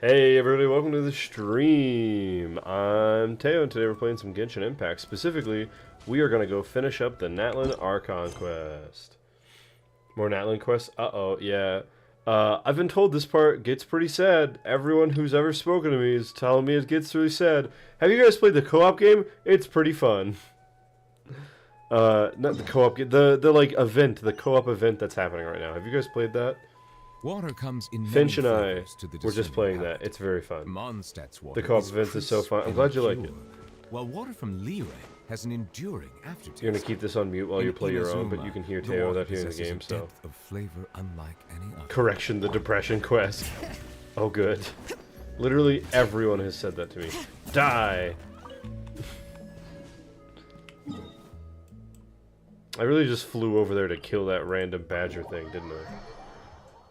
Hey everybody, welcome to the stream. I'm Teyo, and today we're playing some Genshin Impact. Specifically, we are going to go finish up the Natlan Archon quest. More Natlan quests? Uh-oh, yeah. I've been told this part gets pretty sad. Everyone who's ever spoken to me is telling me it gets really sad. Have you guys played the co-op game? It's pretty fun. Not the co-op game, the like event, the co-op event that's happening right now. Have you guys played that? Water comes in Finch and I were just playing that. It's very fun. Mondstadt's water The co-op is event is so crisp fun. I'm and glad you like pure, it. while water from Lire has an enduring aftertaste. You're gonna keep this on mute while you play your own, but Inazuma, you can hear the Teyo water without hearing the possesses game, a so... depth of flavor unlike any other. Correction, the depression quest. Oh, good. Literally everyone has said that to me. Die! I really just flew over there to kill that random badger thing, didn't I?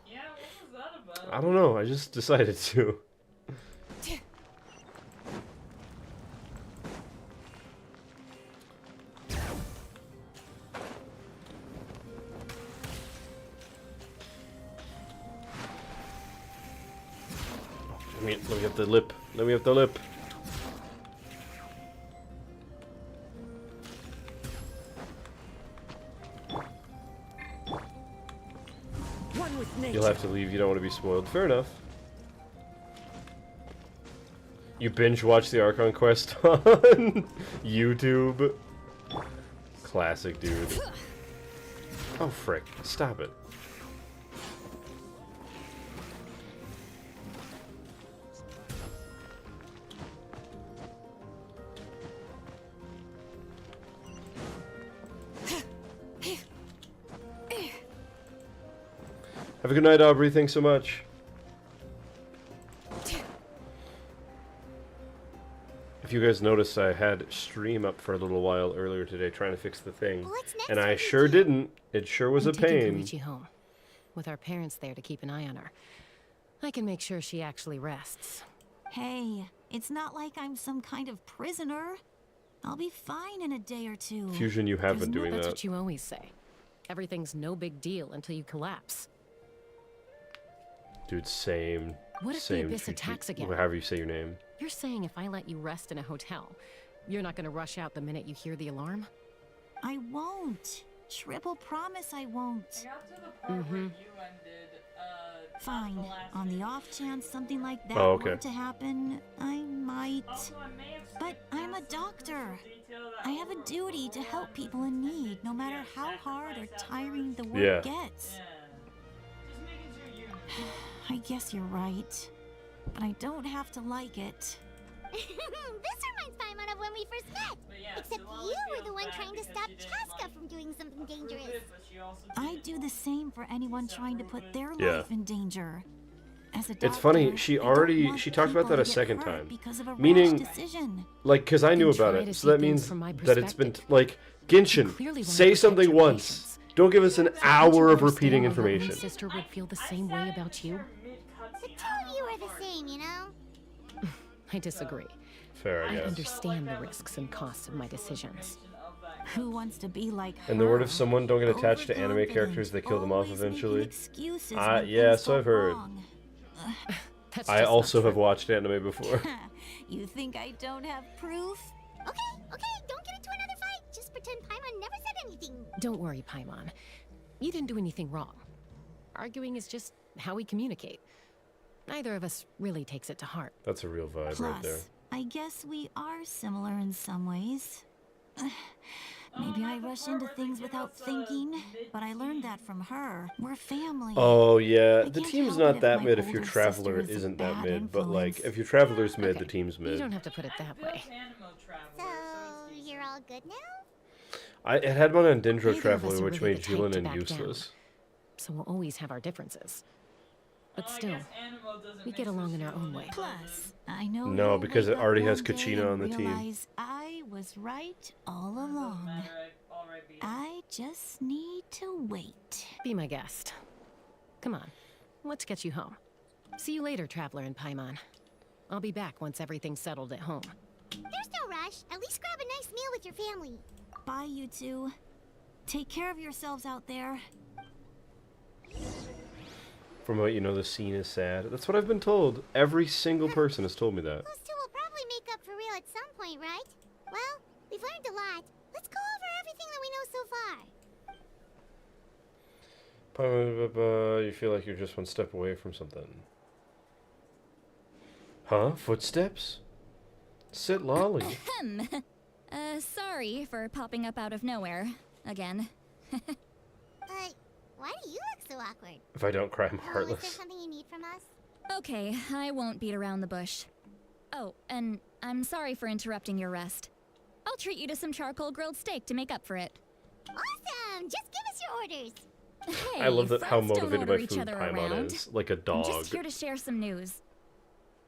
Yeah, what was that about? I don't know, I just decided to. Let me get the lip. Let me have the lip. You'll have to leave. You don't want to be spoiled. Fair enough. You binge watch the Archon quest on YouTube. Classic, dude. Oh, frick. Stop it. Have a good night, Aubrey. Thanks so much. If you guys noticed, I had stream up for a little while earlier today trying to fix the thing. And I sure didn't. It sure was a pain. Koichi home. With our parents there to keep an eye on her. I can make sure she actually rests. Hey, it's not like I'm some kind of prisoner. I'll be fine in a day or two. Fusion, you have been doing That's that. what you always say. Everything's no big deal until you collapse. Dude, same. What if the Abyss attacks again? However you say your name. You're saying if I let you rest in a hotel, you're not gonna rush out the minute you hear the alarm? I won't. Triple promise I won't. I got to the part where you ended, Fine. On the off chance something like that okay. were to happen, I might. Also, I may have But I'm a skipped past doctor. some detail that I have a duty to help people in need, no matter how hard or tiring the work Yeah. gets. Yeah. Just making sure you know. I guess you're right. But I don't have to like it. This reminds Paimon of when we first met. But yeah, Except Sylvana you were feels the one bad trying to because stop she didn't, Chaska like, from doing something prove dangerous. it, but she also I didn't do the same for anyone trying to put their Yeah. life in danger. As a It's funny, doctor, she I don't already- want she talked about people that to a get second hurt time. because of a Meaning- rash decision. Like, because I knew And about try it, to so see that things means from my that it's been, perspective. like, Genshin, Clearly wanna say protect something your once. patients. Don't give us an Don't hour you of repeating understand why your own information. sister would feel the same way about you? The two of you are the same, you know? I disagree. Fair, I I guess. understand the risks and costs of my decisions. Who wants to be like In the word of her? someone, don't get attached to anime Overconfident, characters, they kill them off always making eventually. excuses Ah, when yeah, things so go I've heard. wrong. That's I just also not have true. watched anime before. You think I don't have proof? Okay, don't get into another fight. Just pretend Paimon never said anything. Don't worry, Paimon. You didn't do anything wrong. Arguing is just how we communicate. Neither of us really takes it to heart. That's a real vibe right there. Plus, I guess we are similar in some ways. Maybe I rush into things without thinking, but I learned that from her. We're family. Oh, yeah, I the can't team's help not it if that my mid if your older Traveler sister is a isn't that bad mid, but, like, influence. if your Traveler's mid, Okay, the team's You mid. don't have to put it that way. So, you're all good now? It had one on Dendro Neither of us Traveler, are which really made the type Jilin to and back down. useless. So we'll always have our differences. But still, we get along in our own way. Plus, I know No, you'll because wake it up already has one day Kachina and on the team. realize I was right all along. I just need to wait. Be my guest. Come on, let's get you home. See you later, Traveler and Paimon. I'll be back once everything's settled at home. There's no rush. At least grab a nice meal with your family. Bye, you two. Take care of yourselves out there. From what you know, the scene is sad. That's what I've been told. Every single person has told me that. Those two will probably make up for real at some point, right? Well, we've learned a lot. Let's go over everything that we know so far. You feel like you're just one step away from something. Huh? Footsteps? Sit lolly. Sorry for popping up out of nowhere. Again. Why do you look so awkward? If I don't cry, I'm Oh, is there heartless. something you need from us? Okay, I won't beat around the bush. Oh, and I'm sorry for interrupting your rest. I'll treat you to some charcoal grilled steak to make up for it. Awesome! Just give us your orders. Hey, I love that how friends don't motivated order by each food other Paimon around. is. Like a I'm dog. just here to share some news.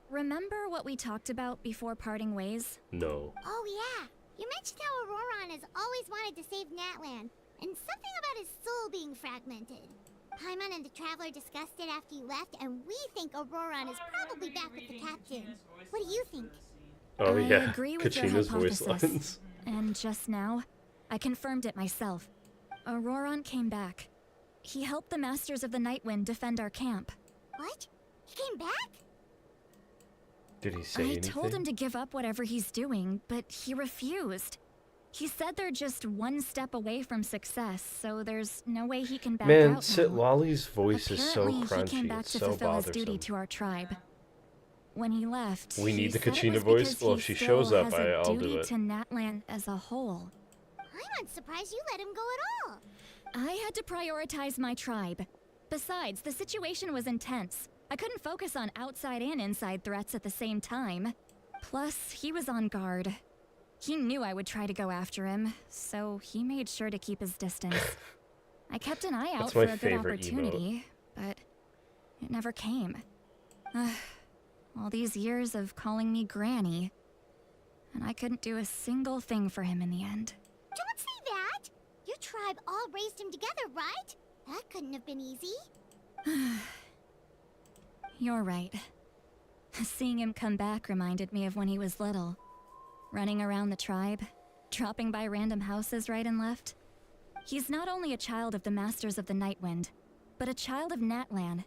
Remember what we talked about before parting ways? No. Oh yeah, you mentioned how Auroron has always wanted to save Natlan, and something about his soul being fragmented. Paimon and the Traveler discussed it after you left, and we think Auroron is probably back with the captain. What do you think? Oh I yeah, agree with your Kachina's voice hypothesis. lines. And just now, I confirmed it myself. Auroron came back. He helped the Masters of the Nightwind defend our camp. What? He came back? Did he say I anything? told him to give up whatever he's doing, but he refused. He said they're just one step away from success, so there's no way he can back Man, out Sit now. Lolly's voice is so Apparently, crunchy. he came back It's to so fulfill his bothersome. duty to our tribe. When he left, We need he the said it Kachina was voice? because Well, he if she still shows up, has a I'll do duty it. to Natlan as a whole. I'm unsurprised you let him go at all. I had to prioritize my tribe. Besides, the situation was intense. I couldn't focus on outside and inside threats at the same time. Plus, he was on guard. He knew I would try to go after him, so he made sure to keep his distance. I kept an eye out That's for my a good favorite opportunity, but it never came. All these years of calling me Granny, and I couldn't do a single thing for him in the end. Don't say that! Your tribe all raised him together, right? That couldn't have been easy. You're right. Seeing him come back reminded me of when he was little. Running around the tribe, dropping by random houses right and left. He's not only a child of the Masters of the Nightwind, but a child of Natlan.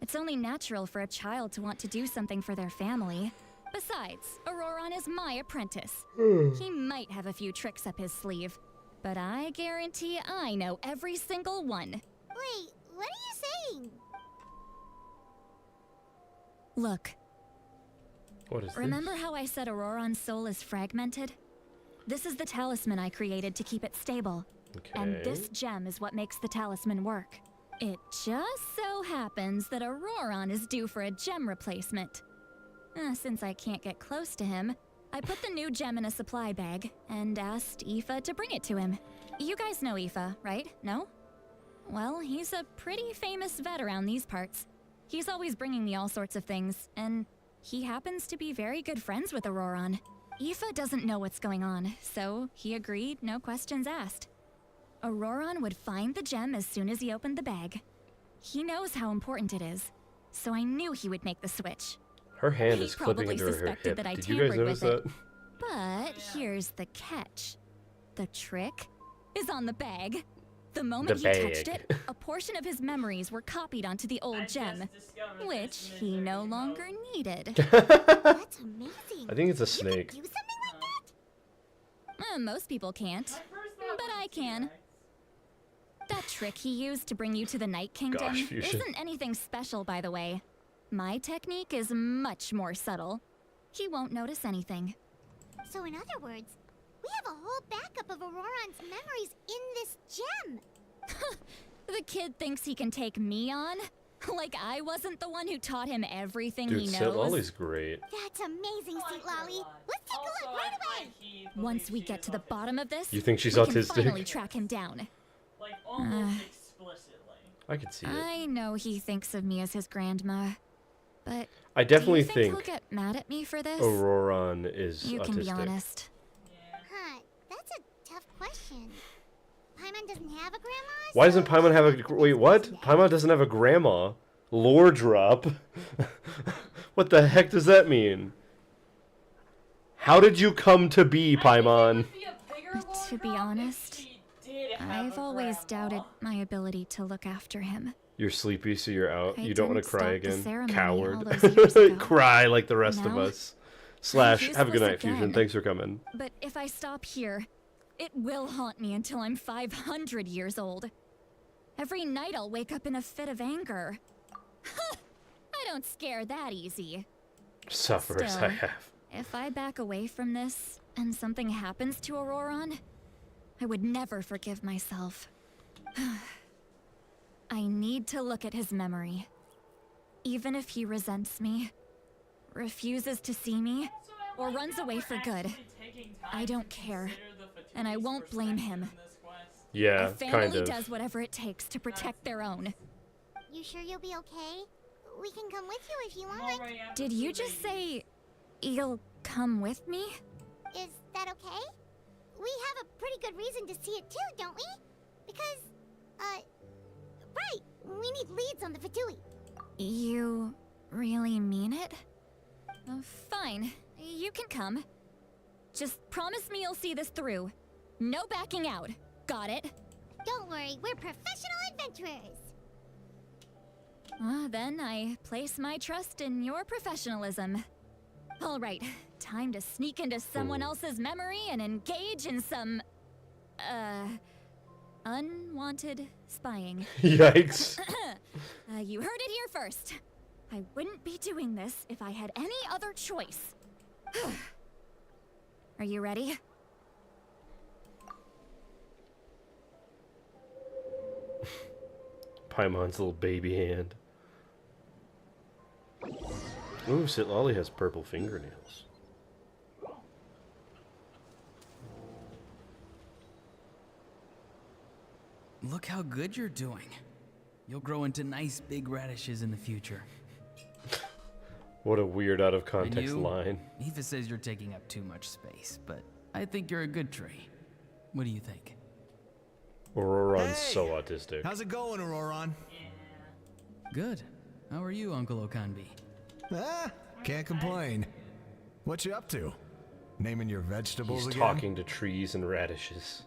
It's only natural for a child to want to do something for their family. Besides, Auroron is my apprentice. He might have a few tricks up his sleeve, but I guarantee I know every single one. Wait, what are you saying? Look, What is remember this? how I said Auroron's soul is fragmented? This is the talisman I created to keep it stable. Okay. And this gem is what makes the talisman work. It just so happens that Auroron is due for a gem replacement. Since I can't get close to him, I put the new gem in a supply bag and asked Aoife to bring it to him. You guys know Aoife, right? No? Well, he's a pretty famous vet around these parts. He's always bringing me all sorts of things, and he happens to be very good friends with Auroron. Aoife doesn't know what's going on, so he agreed, no questions asked. Auroron would find the gem as soon as he opened the bag. He knows how important it is, so I knew he would make the switch. Her hand He is clipping probably into her suspected hip. that I Did you guys tampered notice with it. that? But here's the catch. The trick is on the bag. The moment he touched bag. it, a portion of his memories were copied onto the old gem, which he no longer needed. That's amazing. I think it's a You snake. can do something like that? Most people can't, but I can. That trick he used to bring you to the Night Kingdom Gosh, Fusion. isn't anything special, by the way. My technique is much more subtle. He won't notice anything. So in other words, we have a whole backup of Auroron's memories in this gem. The kid thinks he can take me on? Like I wasn't the one who taught him everything Dude, he Sit knows? Lolly's great. That's amazing, Sweet Lolly. Let's take a look right away. Once we get to the bottom of this, You think she's we autistic? can finally track him down. Like almost explicitly. I can see it. I know he thinks of me as his grandma, but I definitely do you think think he'll get mad at me for this? Auroron is You autistic. can be honest. Huh, that's a tough question. Paimon doesn't have a grandma? Why doesn't so Paimon have he a... can Wait, what? listen to Paimon doesn't have a grandma. Lore drop? What the heck does that mean? How did you come to be, Paimon? To be honest, I've always doubted my ability to look after him. You're sleepy, so you're out. I You don't want to didn't cry start the again. ceremony Coward. all those years ago. Cry like the rest of Now, us. Slash, I'm have a good night, useless Fusion. again. Thanks for coming. But if I stop here, it will haunt me until I'm 500 years old. Every night I'll wake up in a fit of anger. I don't scare that easy. Sufferers Still, I have. If I back away from this and something happens to Auroron, I would never forgive myself. I need to look at his memory. Even if he resents me, refuses to see me, or runs away for good, I don't care. And I won't blame him. Yeah, A kind family of. does whatever it takes to protect their own. You sure you'll be okay? We can come with you if you want. Did you just say you'll come with me? Is that okay? We have a pretty good reason to see it too, don't we? Because, right, we need leads on the Fatui. You really mean it? Fine, you can come. Just promise me you'll see this through. No backing out. Got it? Don't worry, we're professional adventurers. Then I place my trust in your professionalism. All right, time to sneak into someone else's memory and engage in some, unwanted spying. Yikes. You heard it here first. I wouldn't be doing this if I had any other choice. Are you ready? Paimon's little baby hand. Ooh, Sitlali has purple fingernails. Look how good you're doing. You'll grow into nice big radishes in the future. What a weird out of And context you, line. Eva says you're taking up too much space, but I think you're a good tree. What do you think? Auroron's so autistic. How's it going, Auroron? Good. How are you, Uncle Okanbi? Can't complain. What you up to? Naming your vegetables He's again? talking to trees and radishes.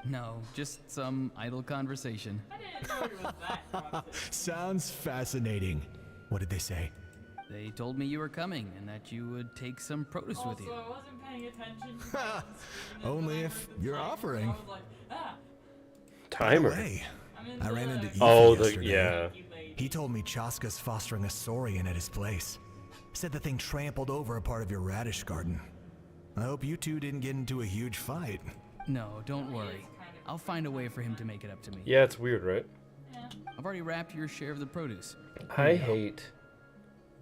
No, just some idle conversation. Sounds fascinating. What did they say? They told me you were coming and that you would take some produce with you. I wasn't paying attention. Only if you're offering. Timer. Hey, I ran into Ethan Oh, yesterday. yeah. He told me Chaska's fostering a saurian at his place. Said the thing trampled over a part of your radish garden. I hope you two didn't get into a huge fight. No, don't worry. I'll find a way for him to make it up to me. Yeah, it's weird, right? I've already wrapped your share of the produce. I hate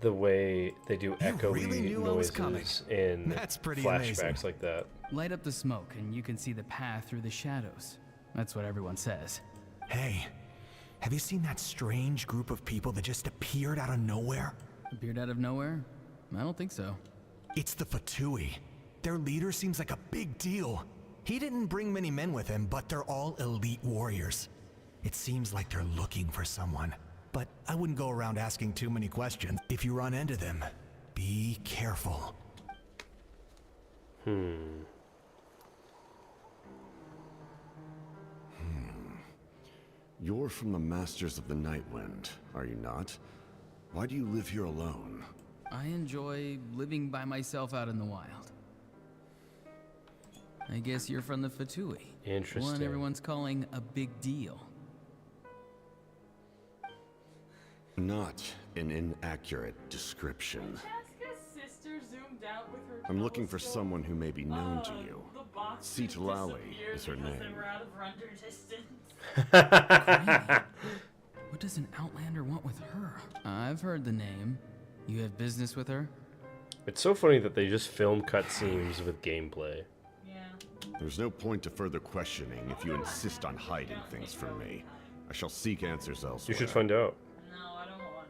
the way they do echoey really knew I was coming. noises in That's pretty flashbacks amazing. like that. Light up the smoke and you can see the path through the shadows. That's what everyone says. Hey, have you seen that strange group of people that just appeared out of nowhere? Appeared out of nowhere? I don't think so. It's the Fatui. Their leader seems like a big deal. He didn't bring many men with him, but they're all elite warriors. It seems like they're looking for someone. But I wouldn't go around asking too many questions. If you run into them, be careful. You're from the Masters of the Nightwind, are you not? Why do you live here alone? I enjoy living by myself out in the wild. I guess you're from the Fatui. Interesting. One everyone's calling a big deal. Not an inaccurate description. Chaska's sister zoomed out with her I'm looking for telescope. someone who may be known to you. The box Sitlali disappeared is her because name. They were out of render distance. What does an Outlander want with her? I've heard the name. You have business with her? It's so funny that they just film cutscenes with gameplay. Yeah. There's no point to further questioning if you insist on hiding things from me. I shall seek answers elsewhere. You should find out. No, I don't want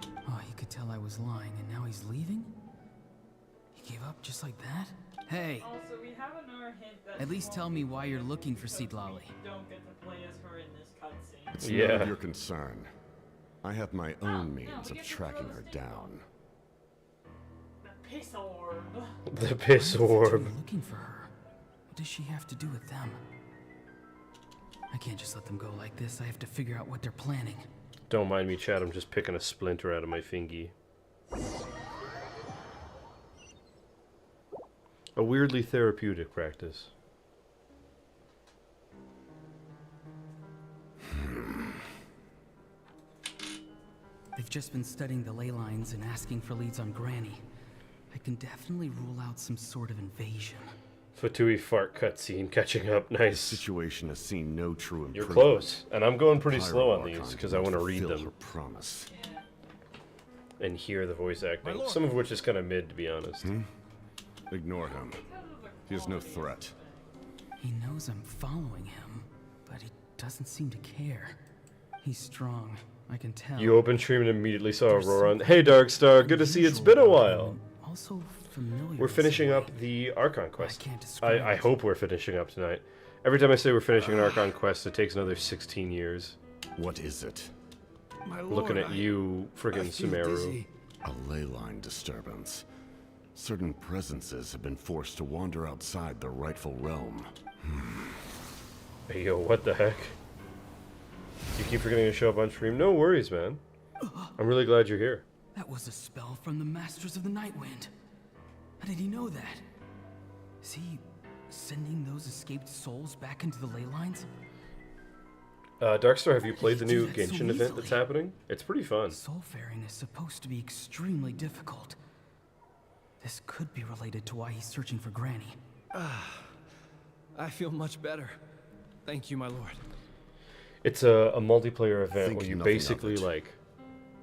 to. Oh, he could tell I was lying and now he's leaving? He gave up just like that? Hey, Also, we have another hint that at least tell me why you're looking for Sitlali. don't get to play as her in this cutscene. It's none Yeah. of your concern. I have my own means we of get to tracking throw her the stick down. The piss orb. The piss orb. You're looking for her. What does she have to do with them? I can't just let them go like this. I have to figure out what they're planning. Don't mind me, chat. I'm just picking a splinter out of my fingy. A weirdly therapeutic practice. They've just been studying the ley lines and asking for leads on Granny. I can definitely rule out some sort of invasion. Fatui fart cutscene catching up. Nice. Situation has seen no true improvement. You're close, and I'm going pretty Pyro slow on Archon these did because I not want to read fulfill them her promise. and hear the voice acting. Some of which is kind of mid, to be honest. Ignore him. He is no threat. He knows I'm following him, but he doesn't seem to care. He's strong, I can tell. You opened stream and immediately saw Aurora. Hey, Darkstar, good to see you. It's been a while. Also familiar. We're finishing up the Archon quest. I hope we're finishing up tonight. Every time I say we're finishing an Archon quest, it takes another 16 years. What is it? My Looking at you, friggin' Sumeru. A ley line disturbance. Certain presences have been forced to wander outside their rightful realm. Hey, yo, what the heck? You keep forgetting to show up on stream? No worries, man. I'm really glad you're here. That was a spell from the Masters of the Nightwind. How did he know that? Is he sending those escaped souls back into the ley lines? Darkstar, have you played the new do that so Genshin event that's easily? happening? It's pretty fun. Soulfaring is supposed to be extremely difficult. This could be related to why he's searching for Granny. I feel much better. Thank you, my lord. It's a multiplayer event Think where you nothing of basically it. like...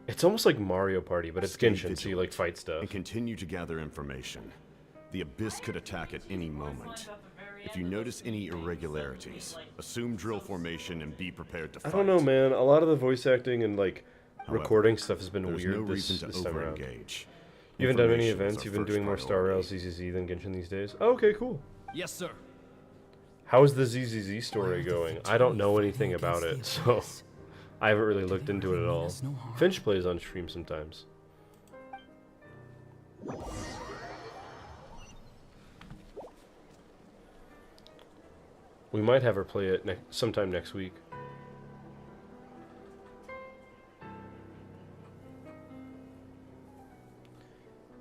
It's almost like Mario Party, but it's Stay Genshin, so you like fight stuff. and continue to gather information. The Abyss could attack at any moment. If you notice any irregularities, assume drill formation and be prepared to fight. I don't know, man. A lot of the voice acting and like However, recording stuff has been there's weird no this reason to time around. over-engage. You haven't done any Information is events? our You've been first doing more Star Rail priority. ZZZ than Genshin these days? Oh, okay, cool. Yes, sir. How's the ZZZ story Why are the going? I don't know Fatui anything fighting about it, against the so Abyss? I haven't really Do looked they into it really at mean all. us no harm? Finch plays on stream sometimes. We might have her play it sometime next week.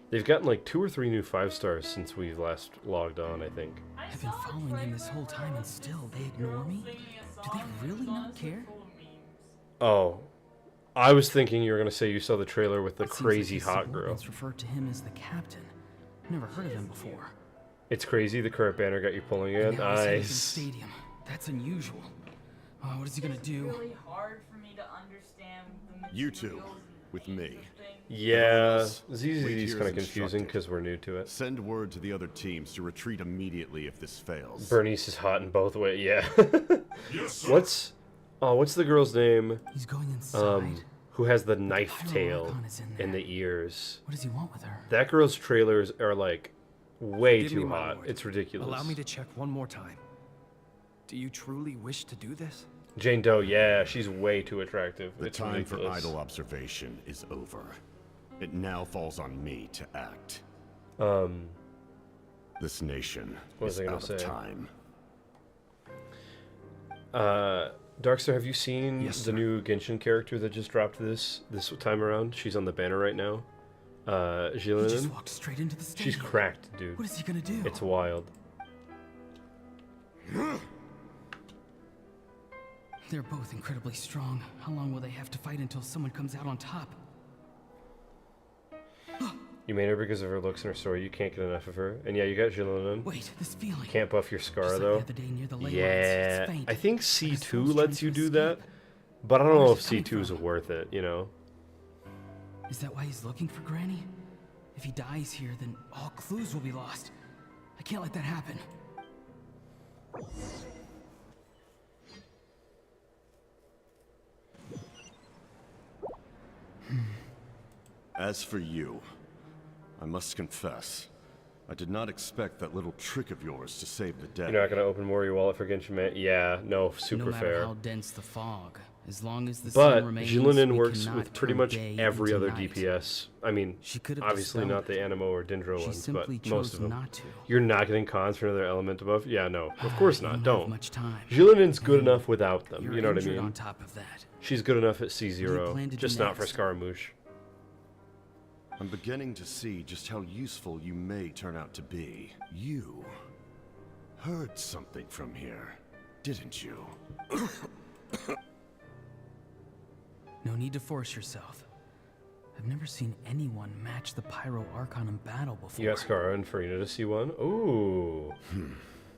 They've gotten like 2 or 3 new 5 stars since we last logged on, I think. I've been following him this whole time and still they ignore me? Do they really not care? Oh, I was thinking you were gonna say you saw the trailer with the It seems like crazy his hot girl. subordinates referred to him as the captain. Never heard of him before. It's crazy. The current banner got you pulling in. And now he's heading to the Nice. stadium. That's unusual. Oh, what is he gonna do? Really hard for me to understand the You two, materials and with names me. of things. Yeah, else, wait ZZZ is here kind of as confusing instructed. because we're new to it. Send word to the other teams to retreat immediately if this fails. Bernice is hot in both ways. Yeah. What's the girl's name? He's going inside. Who has the knife Pyro tail Archon is in and there. the ears? What does he want with her? That girl's trailers are like way Forgive me, too my hot. lord. It's ridiculous. Allow me to check one more time. Do you truly wish to do this? Jane Doe, yeah, she's way too attractive. The It's time for ridiculous. idle observation is over. It now falls on me to act. This nation What was is I gonna out of say? time. Darkstar, have you seen Yes, the sir. new Genshin character that just dropped this time around? She's on the banner right now. He just Jillian. walked straight into the stadium. She's cracked, dude. What is he gonna do? It's wild. They're both incredibly strong. How long will they have to fight until someone comes out on top? You made her because of her looks and her story. You can't get enough of her. And yeah, you got Jillian. Wait, this feeling. Can't buff your scar Just like though. the other day near the ley lines, Yeah, it's faint, I think but his C2 soul's lets you trying to do that, escape. but I don't Where know is if it coming C2 is from? worth it. You know. Is that why he's looking for Granny? If he dies here, then all clues will be lost. I can't let that happen. As for you, I must confess, I did not expect that little trick of yours to save the day. You're not gonna open more of your wallet for Genshin, man. Yeah, no, super no matter fair. how dense the fog, As long as the But sun remains, Jillinan we works cannot with pretty turn much day every into other night. DPS. I mean, She could have obviously not the dispelled Animo or Dendro She ones, simply but most chose of them. not to. You're not getting cons for another element above? Yeah, no, of course You not. don't have Don't. much time. Jillinan's good And enough without them. You're You know what I injured mean? on top of that. She's good enough at What do you plan C0, to just do not for next? Scaramouche. I'm beginning to see just how useful you may turn out to be. You heard something from here, didn't you? No need to force yourself. I've never seen anyone match the Pyro Archon in battle before. You got Scara and Farina to C1? Ooh.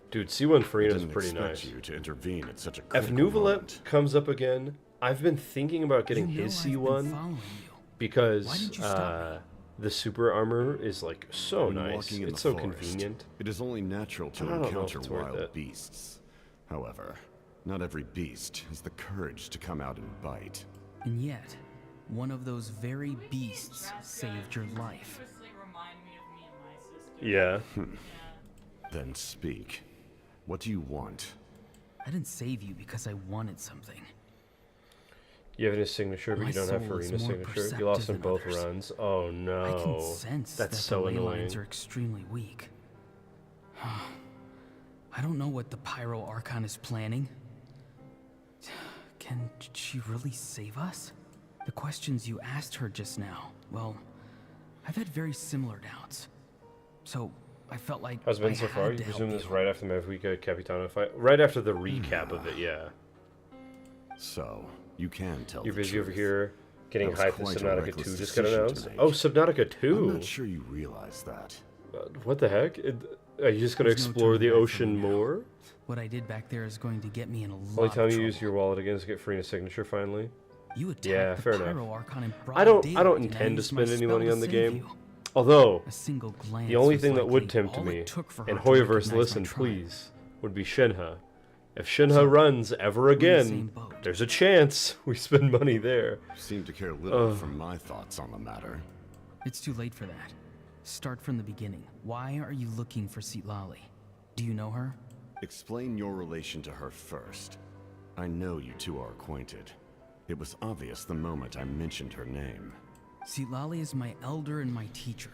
Dude, C1 Farina's Didn't pretty expect nice. you to intervene at such a If critical Nuvalet moment. comes up again, I've been thinking about getting You know his I've been C1 following you. Why because didn't you stop me? the super armor is like so When nice. walking in It's the so forest, convenient. It is only natural I to don't know if encounter it's worth wild it. beasts. However, not every beast has the courage to come out and bite. And yet, one of those very beasts saved your life. Seriously remind me of me and my sister. Yeah. Then speak. What do you want? I didn't save you because I wanted something. You have his signature, but My you don't have soul is Farina's more signature. You lost perceptive in than both others. runs. Oh no. I can sense That's that so the ley annoying. lines are extremely weak. I don't know what the Pyro Archon is planning. Can she really save us? The questions you asked her just now, well, I've had very similar doubts. So, I felt like How's it been I so far? had You to help presume this you. right after the Mavuika Capitano fight? Right after the recap of it, yeah. So, you can tell You're the busy over truth. here getting That was hyped that quite a Subnautica reckless 2 just got decision to announced. make. Oh, Subnautica 2? I'm not sure you realize that. What the heck? Are you just going to There's no explore turning the back for ocean me now. more? What I did back there is going to get me in a lot Only of time you trouble. use your wallet again is to get Farina's signature finally? You attacked Yeah, the fair Pyro enough. Archon in broad I don't daylight, and intend to used my spend any spell money to on the save game. you. Although, A single glance the only was thing that would likely tempt all me, it took for her in to Hoyoverse recognize my Listen tribe. Please, would be Shinha. If Shinha So, runs ever we're in the again, same boat. there's a chance we spend money there. Seem to care little Ugh. for my thoughts on the matter. It's too late for that. Start from the beginning. Why are you looking for Seatlali? Do you know her? Explain your relation to her first. I know you two are acquainted. It was obvious the moment I mentioned her name. Seatlali is my elder and my teacher.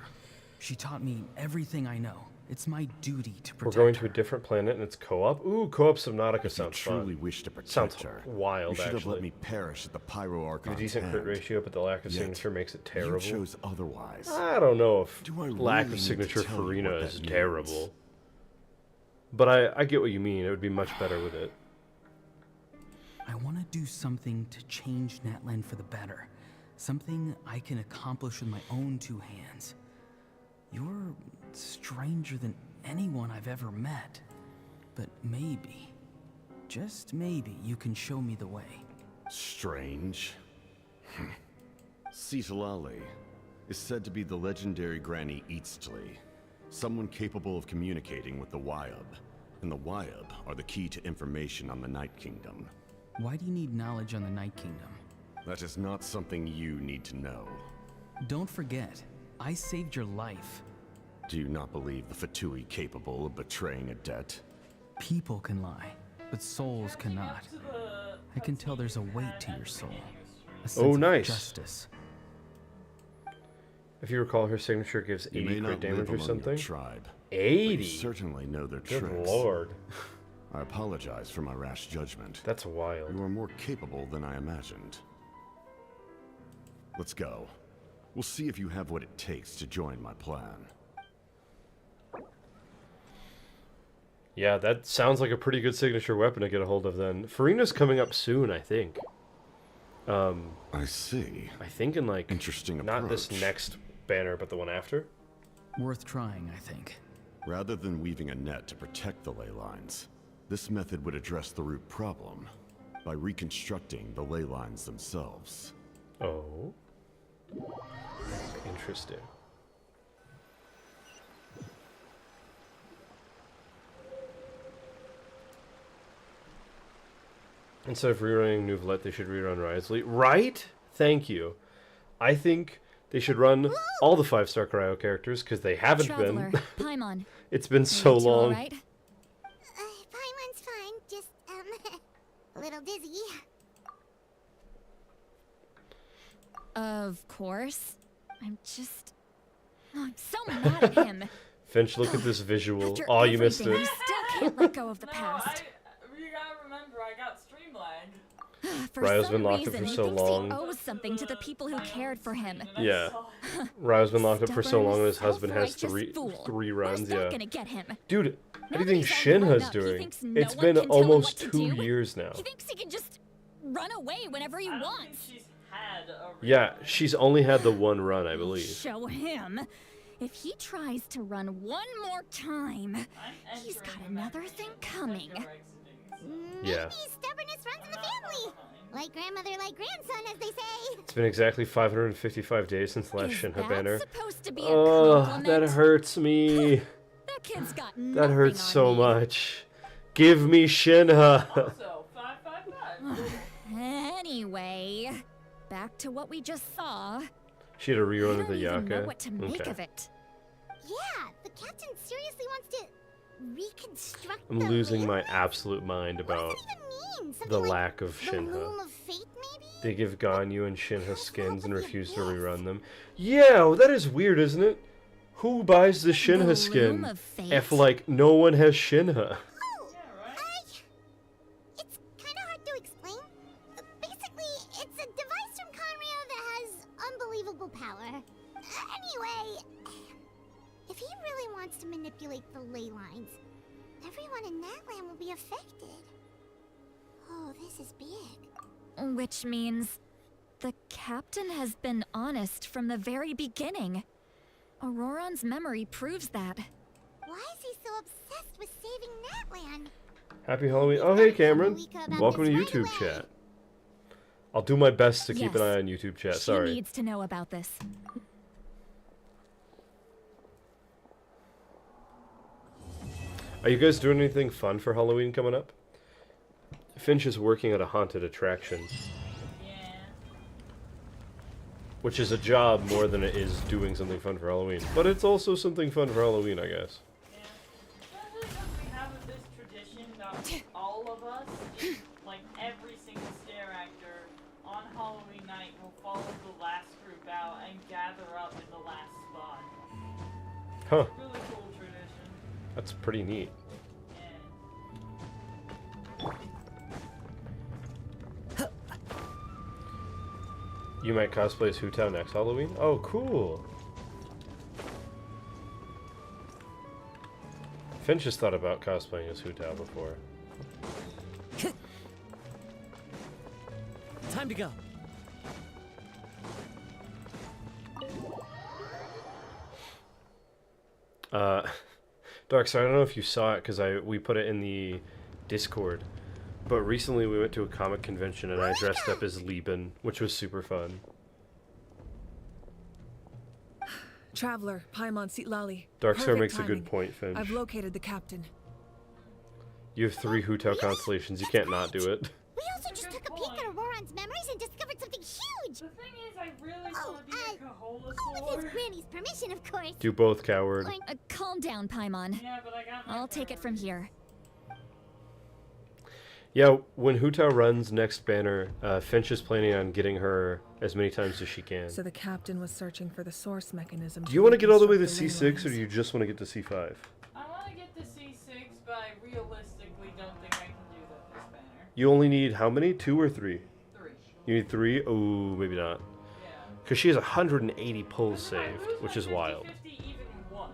She taught me everything I know. It's my duty to We're protect going to her. a different planet and it's co-op? Ooh, co-op Subnautica If you sounds truly fun. wish to protect Sounds her, wild, you should have actually. let me perish at the Pyro You have Archon's a decent crit hand. ratio, but the lack of Yet, signature makes it You terrible. chose otherwise. I don't know if Do I lack really of need to signature tell you Farina what is that means? terrible. But I get what you mean. It would be much better with it. I want to do something to change Natlan for the better. Something I can accomplish with my own two hands. You're stranger than anyone I've ever met. But maybe, just maybe, you can show me the way. Strange. Seatlali is said to be the legendary Granny Eastly, someone capable of communicating with the Wyab. And the Wyab are the key to information on the Night Kingdom. Why do you need knowledge on the Night Kingdom? That is not something you need to know. Don't forget, I saved your life. Do you not believe the Fatui capable of betraying a debt? People can lie, but souls cannot. I can tell there's a weight to your soul. A sense of nice. justice. If you recall, her signature gives You 80 may crit not damage live or among something. your tribe, but 80? you certainly know their Good tricks. lord. I apologize for my rash judgment. That's wild. You are more capable than I imagined. Let's go. We'll see if you have what it takes to join my plan. Yeah, that sounds like a pretty good signature weapon to get a hold of then. Farina's coming up soon, I think. I see. I think in like, Interesting not this approach. next banner, but the one after. Worth trying, I think. Rather than weaving a net to protect the ley lines, this method would address the root problem by reconstructing the ley lines themselves. Oh. Interesting. Instead of rerunning Nuvalet, they should rerun Risley. Right? Thank you. I think they should run all the 5-star cryo characters, because they haven't Traveler, been. Paimon. It's been so You two all long. right? Paimon's fine, just, a little dizzy. Of course. I'm just... Oh, I'm so mad at him. Finch, look at this visual. After Oh, you missed everything, it. I still can't let go of the past. You gotta remember, I got stream lag. For Ryo's some been locked up reason, for he so thinks long. He owes something to the people who cared for him. Yeah. Ryo's been locked up for so long and his husband has Self-righteous fool. three runs, Where's that yeah. gonna get him? Dude, Now how do you that think he's all grown Shinha's up, he doing? thinks no It's one been can tell him almost what to 2 do? years now. He thinks he can just run away whenever he wants. Yeah, she's only had the one run, I believe. Show him. If he tries to run one more time, he's got another thing coming. Yeah. Stubbornness runs in the family. Like grandmother, like grandson, as they say. It's been exactly 555 days since the last Shinha that banner. supposed to be a Oh, compliment? that hurts me. That kid's got That hurts nothing so on me. much. Give me Shinha. Also, 555. Anyway, back to what we just saw. She had a I rerun don't of the even know Yaka. what to make Okay. of it. Yeah, the captain seriously wants to reconstruct I'm the losing my Leyline? absolute mind about What does it even mean? Something the like lack of the Loom Shinha. of Fate, maybe? They give Ganyu and Shinha skins and refuse to rerun them. Yeah, well, that is weird, isn't it? Who buys the Shinha Loom skin of Fate? if, like, no one has Shinha? It's kind of hard to explain. Basically, it's a device from Conrio that has unbelievable power. Anyway, if he really wants to manipulate the ley lines, everyone in Natlan will be affected. Oh, this is big. Which means the captain has been honest from the very beginning. Auroron's memory proves that. Why is he so obsessed with saving Natlan? Happy Halloween. Oh, hey, Cameron. Welcome to YouTube chat. I'll do my best to keep an Yes. eye on YouTube chat. She Sorry. needs to know about this. Are you guys doing anything fun for Halloween coming up? Finch is working at a haunted attraction. Which is a job more than it is doing something fun for Halloween. But it's also something fun for Halloween, I guess. Especially since we have this tradition that all of us, like every single scare actor, on Halloween night will follow the last group out and gather up in the last spot. Huh. Really cool tradition. That's pretty neat. You might cosplay as Hu Tao next Halloween? Oh, cool. Finch has thought about cosplaying as Hu Tao before. Time to go. Dark, so I don't know if you saw it because we put it in the Discord, but recently we went to a comic convention and I dressed up as Lieben, which was super fun. Traveler, Paimon Sitlali. Dark Star Perfect makes a timing. good point, Finch. I've located the captain. You have 3 Hu Tao constellations, you can't not do it. We also just took a peek at Auroron's memories and discovered something huge! The thing is, I really want to be a With his Kaholasaur. granny's permission, of course. Do both, coward. Calm down, Paimon. Yeah, but I got my I'll take it from here. Yeah, when Hu Tao runs next banner, Finch is planning on getting her as many times as she can. So the captain was searching for the source mechanism. Do you want to get all the way to reconstruct the ley C6 or do you just want to get to C5? I want to get to C6, but I realistically don't think I can do that this banner. You only need how many? 2 or 3? 3. You need 3? Oh, maybe not. Yeah. Because she has 180 pulls saved, which is wild. 50 even once,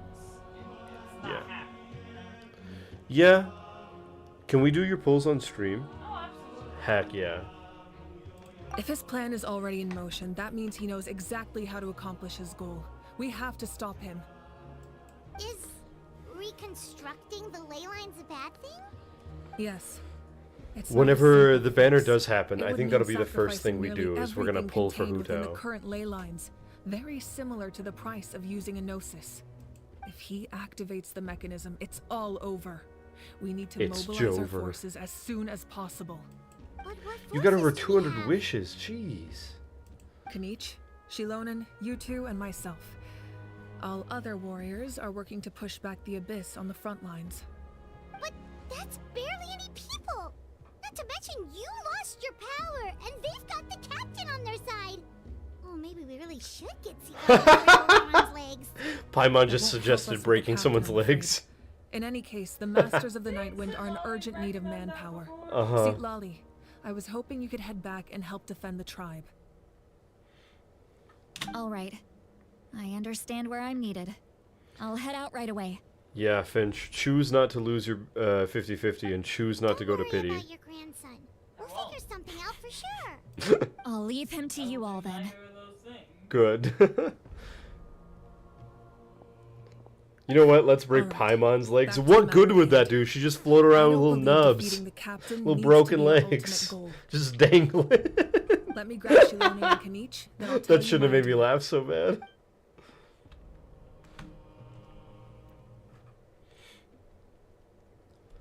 it's not Yeah. happening. Yeah. Can we do your pulls on stream? Oh, absolutely. Heck yeah. If his plan is already in motion, that means he knows exactly how to accomplish his goal. We have to stop him. Is reconstructing the ley lines a bad thing? Yes. It's not a Whenever simple the banner fix. does happen, It I would think mean that'll be the first thing we sacrificing do, is we're going to everything pull for contained Hu within Tao. the current ley lines, very similar to the price of using a gnosis. If he activates the mechanism, it's all over. We need to It's mobilize our Jover. forces as soon as possible. You got over 200 wishes, jeez. Kanich, Shilonen, you two, and myself. All other warriors are working to push back the abyss on the front lines. But that's barely any people! Not to mention you lost your power, and they've got the captain on their side! Oh, maybe we really should get Roran's legs. Paimon It just won't help us suggested with the breaking captain, someone's I'm afraid. legs. In any case, the Masters of the Nightwind are in urgent need of manpower. Uh-huh. See, Lolly, I was hoping you could head back and help defend the tribe. All right. I understand where I'm needed. I'll head out right away. Yeah, Finch, choose not to lose your 50-50 and choose not to go to pity. About your grandson. We'll figure something out for sure. I'll leave him to you all then. Good. You know what? Let's break Paimon's legs. What good would that do? She just float around with little nubs. Little broken legs. Just dangling. Let me grab Shiloni and Kanich, then I'll tell That you shouldn't have what made me laugh so bad.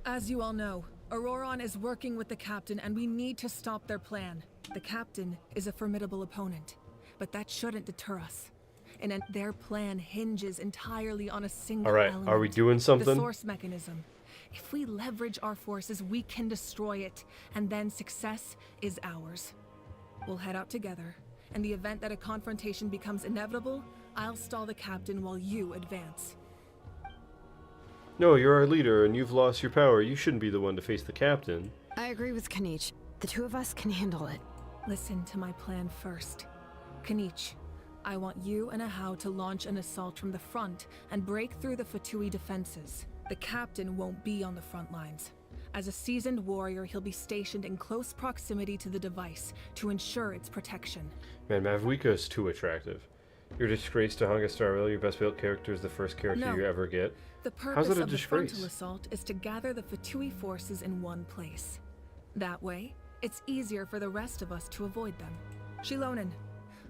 As you all know, Auroron is working with the Captain and we need to stop their plan. The Captain is a formidable opponent, but that shouldn't deter us. And their plan hinges entirely on a single element. Are we doing something? The source mechanism. If we leverage our forces, we can destroy it, and then success is ours. We'll head out together. In the event that a confrontation becomes inevitable, I'll stall the Captain while you advance. No, you're our leader and you've lost your power. You shouldn't be the one to face the captain. I agree with Kanich. The two of us can handle it. Listen to my plan first. Kanich, I want you and Ahau to launch an assault from the front and break through the Fatui defenses. The Captain won't be on the front lines. As a seasoned warrior, he'll be stationed in close proximity to the device to ensure its protection. Man, Mavuika is too attractive. You're a disgrace to Honga Star Rail. Your best built character is the first character No. you ever get. The How's purpose that a of the disgrace? frontal assault is to gather the Fatui forces in one place. That way, it's easier for the rest of us to avoid them. Shilonen,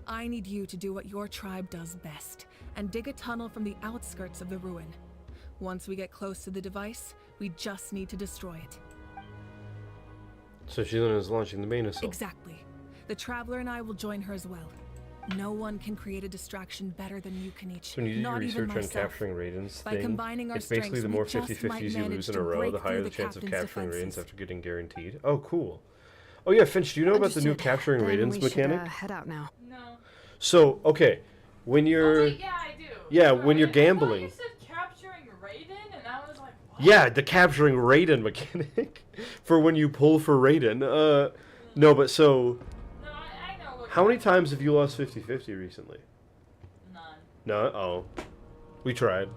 I need you to do what your tribe does best, and dig a tunnel from the outskirts of the ruin. Once we get close to the device, we just need to destroy it. So Shilin is launching the main assault. Exactly. The Traveler and I will join her as well. No one can create a distraction better than you can each. So when you do your not even research on myself. capturing Raiden's By thing, combining our it's basically strengths, the we more just 50-50s might you manage lose in to a row, break the higher through the chance of Captain's capturing Raidens defenses. after getting guaranteed. Oh, cool. Oh yeah, Finch, do you know about the new Understood. capturing Then Raidens we mechanic? Should, head out now. No. So, okay, when you're... Yeah, I do. Yeah, Sorry, when you're I gambling. thought you said capturing Raiden, and I was like, what? Yeah, the capturing Raiden mechanic for when you pull for Raiden. No, but so... No, I know what How many times have you lost 50-50 recently? None. No? Oh. We tried.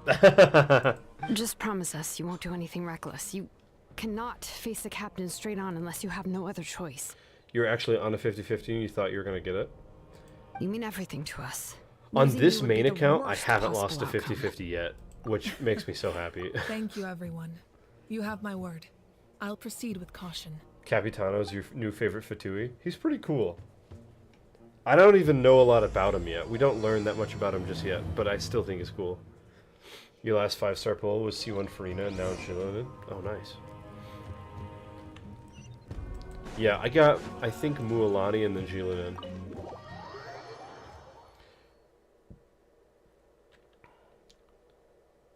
Just promise us you won't do anything reckless. You cannot face the captain straight on unless you have no other choice. You're actually on a 50-50 and you thought you were going to get it? You mean everything to us. On Losing this you would be main the account, I worst haven't possible lost a outcome. 50-50 yet, which makes me so happy. Thank you, everyone. You have my word. I'll proceed with caution. Capitano's your new favorite Fatui. He's pretty cool. I don't even know a lot about him yet. We don't learn that much about him just yet, but I still think he's cool. Your last 5-star pull was C1 Farina, and now it's Shilonen. Oh, nice. Yeah, I got, I think, Mualani and then Shilonen.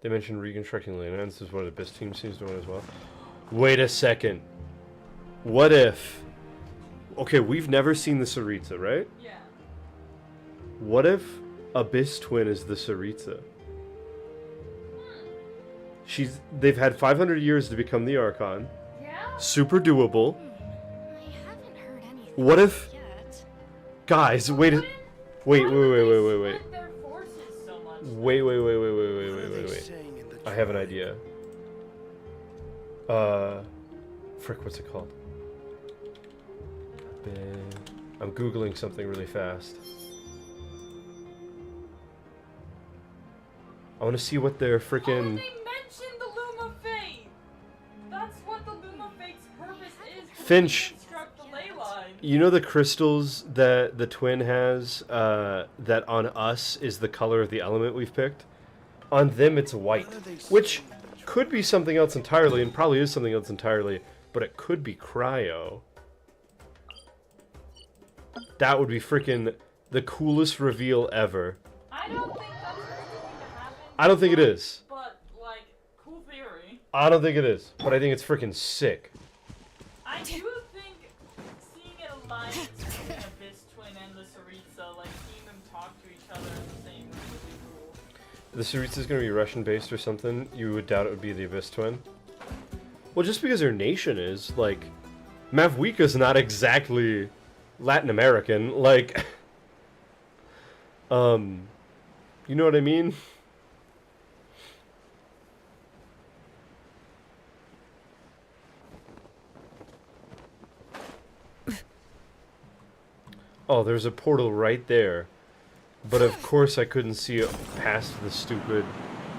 They mentioned reconstructing Lena, and this is what Abyss team seems doing as well. Wait a second. What if... Okay, we've never seen the Saritsa, right? Yeah. What if Abyss Twin is the Saritsa? They've had 500 years to become the Archon. Yeah? Super doable. I haven't heard anything What if... yet. Guys, wait. Why Wait. would they split their forces so much? Wait. I have an idea. Frick, what's it called? I'm Googling something really fast. I want to see what their Oh, freaking... they mentioned the Luma Fate! That's what the Luma Fate's purpose is. To Finch. reconstruct the ley line. You know the crystals that the twin has, that on us is the color of the element we've picked? On them it's white, which could be something else entirely, and probably is something else entirely, but it could be cryo. That would be freaking the coolest reveal ever. I don't think that's what's going to happen. I don't think it is. But, like, cool theory. I don't think it is, but I think it's freaking sick. I do think seeing an alliance between Abyss Twin and the Saritsa, like, team them The Saritsa's gonna be Russian-based or something, you would doubt it would be the Abyss Twin? Well, just because her nation is, like... Mavwika's not exactly Latin American, like... You know what I mean? Oh, there's a portal right there. But of course I couldn't see it past the stupid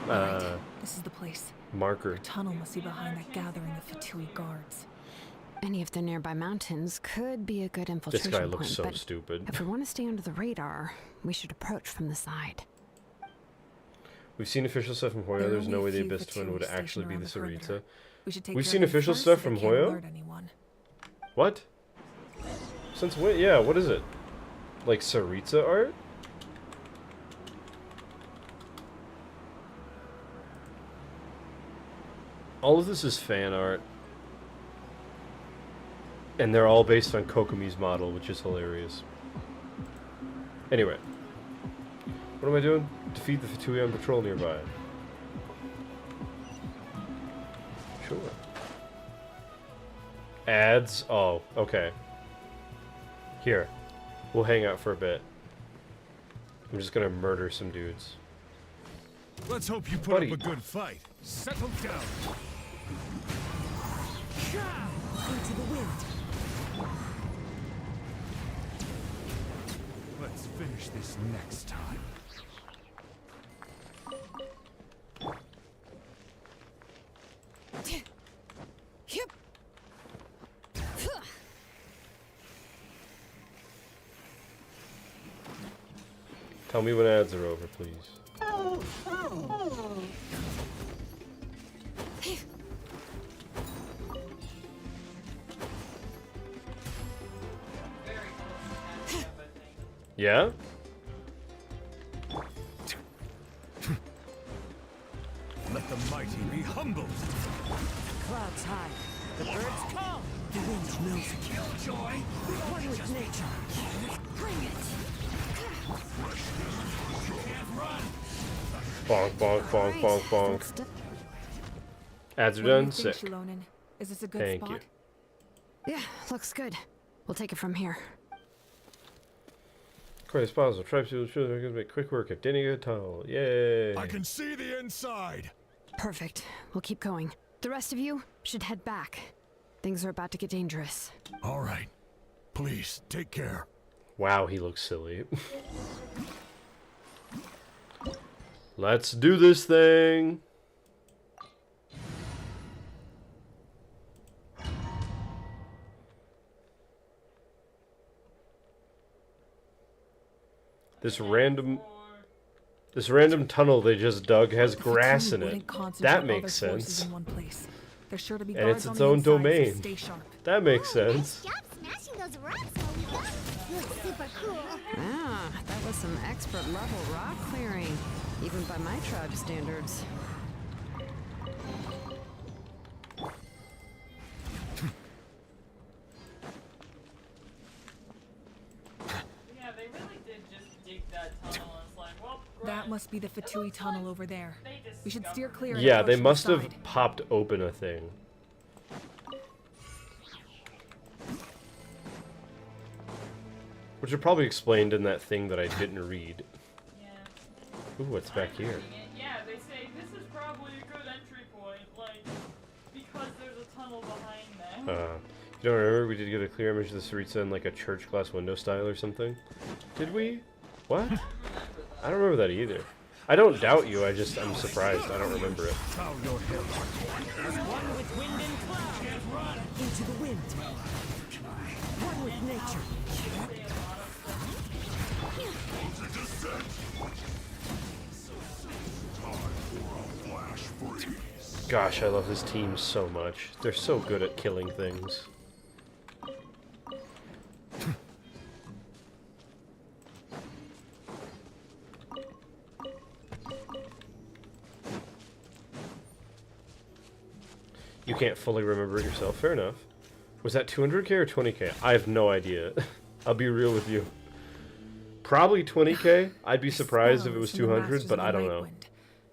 This is the place. marker. The tunnel must be behind that gathering of Fatui guards. Any of the nearby mountains could be a good This infiltration guy looks point, so but stupid. if we want to stay under the radar, we should approach from the side. We've seen official stuff from Hoyo. There are There's no only way a the few Abyss Twin Fatui would actually stationed be the around the perimeter. Saritsa. We should take We've care seen of them official first stuff so from they can't Hoyo? alert anyone. What? Since when? Yeah, what is it? Like Saritsa art? All of this is fan art. And they're all based on Kokomi's model, which is hilarious. Anyway. What am I doing? Defeat the Fatui on patrol nearby. Sure. Ads? Oh, okay. Here. We'll hang out for a bit. I'm just gonna murder some dudes. Let's hope you put Buddy. up a good fight. Settle down. Into the wind. Let's finish this next time. Yep. Tell me when ads are over, please. Yeah? Let the mighty be humbled. Clouds high. The birds come. The wind knows it. Killjoy. One with nature. Bring it. Bonk, bonk, bonk, bonk, bonk. Ads are What do you done? think, Sick. Shilonen? Is this a good Thank spot? you. Yeah, looks good. We'll take it from here. Quite as possible. Tribes should make quick work of Deniga Tunnel. Yay! I can see the inside. Perfect. We'll keep going. The rest of you should head back. Things are about to get dangerous. All right. Please, take care. Wow, he looks silly. Let's do this thing! This random tunnel they just dug has grass in it. That makes sense. In one place. There's sure to be And it's guards its on the own inside, so domain. stay sharp. That makes sense. Nice job smashing those rocks while we got them. Looks super cool. Ah, that was some expert level rock clearing, even by my tribe standards. Yeah, they really did just dig that tunnel and it's like, well, That must be the Fatui tunnel over there. We should steer clear. and Yeah, approach they from must the have side. popped open a thing. Which are probably explained in that thing that I didn't read. Ooh, what's back here? Yeah, they say this is probably a good entry point, like, because there's a tunnel behind them. You don't remember? We did get a clear image of the Saritsa in like a church glass window style or something. Did we? What? I don't remember that either. I don't doubt you, I'm surprised. I don't remember it. One with wind and cloud. Into the wind. One with nature. Gosh, I love this team so much. They're so good at killing things. You can't fully remember it yourself. Fair enough. Was that 200k or 20k? I have no idea. I'll be real with you. Probably 20k. I'd be surprised if it was 200, but I don't know.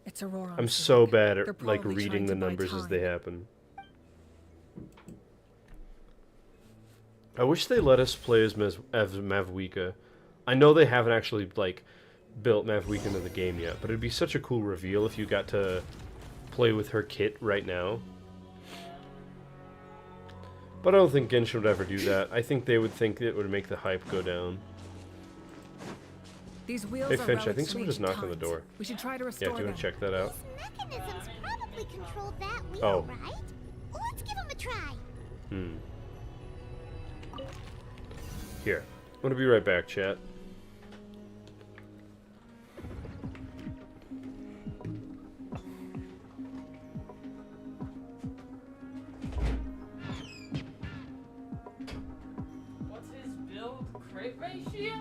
It's Aurora. I'm so bad They're at like probably reading the trying to buy numbers as time. they happen. I wish they let us play as Mavwika. I know they haven't actually like built Mavwika into the game yet, but it'd be such a cool reveal if you got to play with her kit right now. But I don't think Genshin would ever do that. I think they would think it would make the hype go down. These wheels Hey are Finch, I relics think from someone just ancient knocked on the times. door. We should try to Yeah, restore do you want to them. check that out? Mechanisms probably control that wheel, Oh. right? Let's give him a try. Here. I'm gonna be right back, chat. What's his build crit ratio?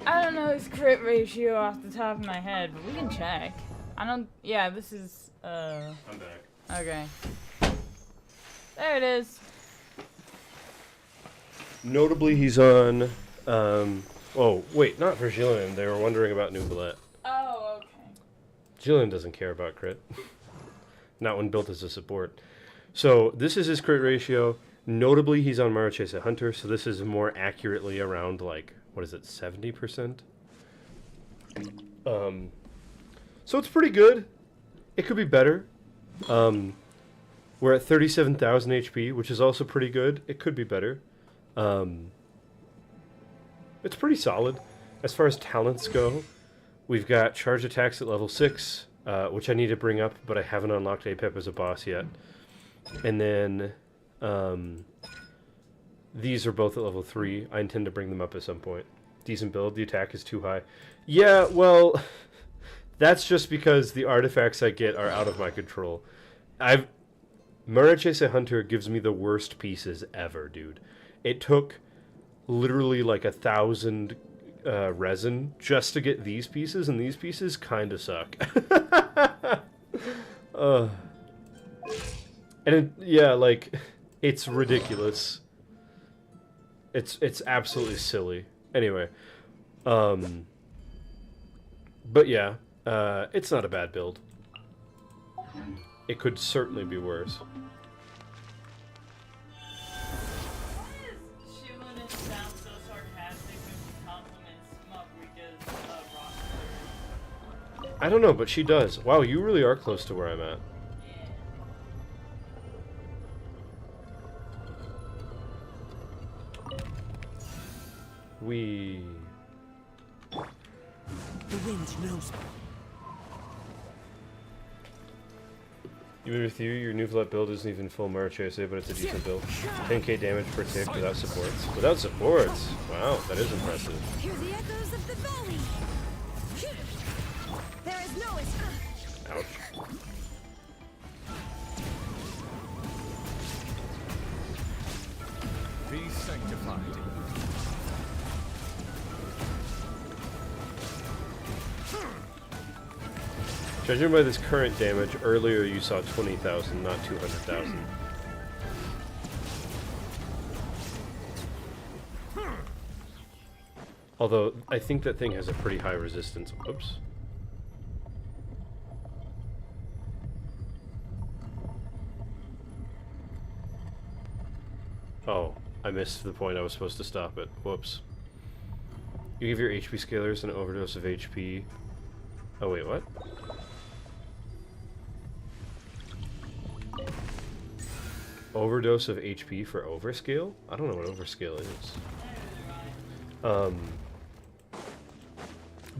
I don't know his crit ratio off the top of my head, but we can check. I don't. Yeah, this is. I'm back. Okay. There it is. Notably, he's on. Oh wait, not for Jillian. They were wondering about Nubalet. Oh, okay. Jillian doesn't care about crit. Not when built as a support. So this is his crit ratio. Notably, he's on Marchesa Hunter, so this is more accurately around like, what is it, 70%? So it's pretty good. It could be better. We're at 37,000 HP, which is also pretty good. It could be better. It's pretty solid. As far as talents go, we've got charge attacks at level 6, which I need to bring up, but I haven't unlocked Apep as a boss yet. And then these are both at level 3. I intend to bring them up at some point. Decent build. The attack is too high. Yeah, well, that's just because the artifacts I get are out of my control. Marachese Hunter gives me the worst pieces ever, dude. It took literally like 1,000 resin just to get these pieces, and these pieces kind of suck. Yeah, like, it's ridiculous. It's absolutely silly. Anyway, but yeah, it's not a bad build. It could certainly be worse. I don't know, but she does. Wow, you really are close to where I'm at. The wind knows. Even with you, your Nuvalet build isn't even full Marachese, but it's a decent build. 10k damage per tick without supports. Without supports? Wow, that is impressive. Hear the echoes of the valley. There is no escape. Ouch. Be sanctified. Judging by this current damage, earlier you saw 20,000, not 200,000. Although, I think that thing has a pretty high resistance. Oops. Oh, I missed the point I was supposed to stop at. Whoops. You give your HP scalers an overdose of HP. Oh wait, what? Overdose of HP for overscale? I don't know what overscale is.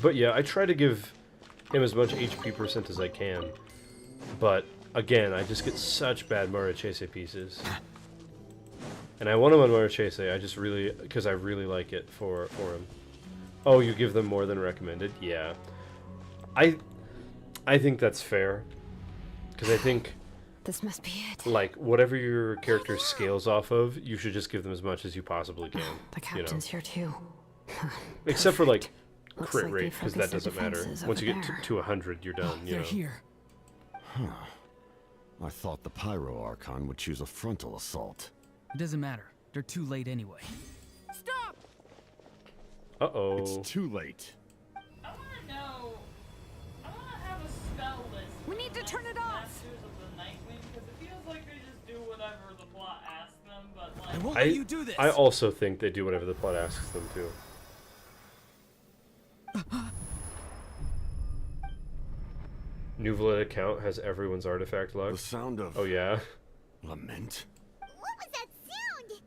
But yeah, I try to give him as much HP percent as I can. But again, I just get such bad Marachese pieces. And I want him on Marachese, I just really, because I really like it for him. Oh, you give them more than recommended? Yeah. I think that's fair. Because I think, This must be it. like, whatever your character scales off of, you should just give them as much as you possibly can. The captain's here too. Except for, like, Looks crit like they rate, because that focused their doesn't matter. defenses Once over you get there. to 100, you're done, you They're know. here. Huh. I thought the Pyro Archon would choose a frontal assault. It doesn't matter. They're too late anyway. Stop! Uh-oh. It's too late. I want to know. I want to have a spell list. We need to turn it off. Masters of the Nightwing, because it feels like they just do whatever the plot asks them, but like. I won't let you do this. I also think they do whatever the plot asks them to. New Valid account has everyone's artifact log. The sound of... Oh, yeah? lament? What was that sound?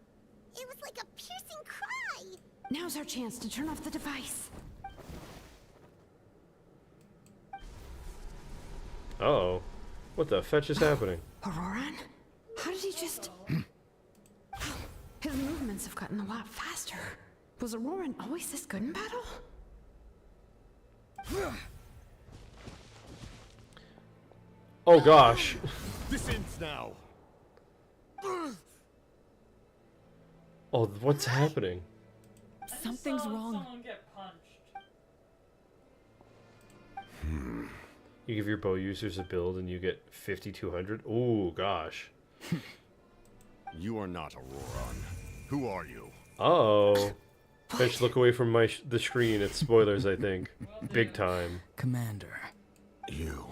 It was like a piercing cry. Now's our chance to turn off the device. Uh-oh. What the fetch is happening? Auroran? How did he just... His movements have gotten a lot faster. Was Auroran always this good in battle? Oh, gosh. This ends now. Oh, what's happening? Something's wrong. Someone get punched. You give your bow users a build and you get 5,200? Ooh, gosh. You are not Auroran. Who are you? Uh-oh. Fetch, look away from the screen. It's spoilers, I think. Big time. Commander. You.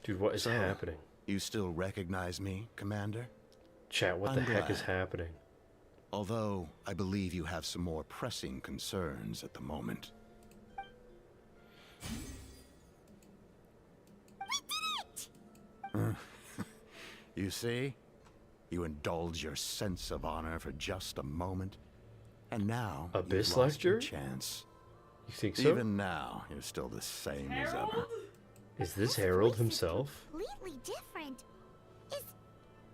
Dude, what is happening? You still recognize me, Commander? Chat, what the heck is happening? Although, I believe you have some more pressing concerns at the moment. You see? You indulge your sense of honor for just a moment, and now Abyss you've lost your lecture? chance. You think so? Even now, you're still the same as ever. Is this Harold himself? Completely different.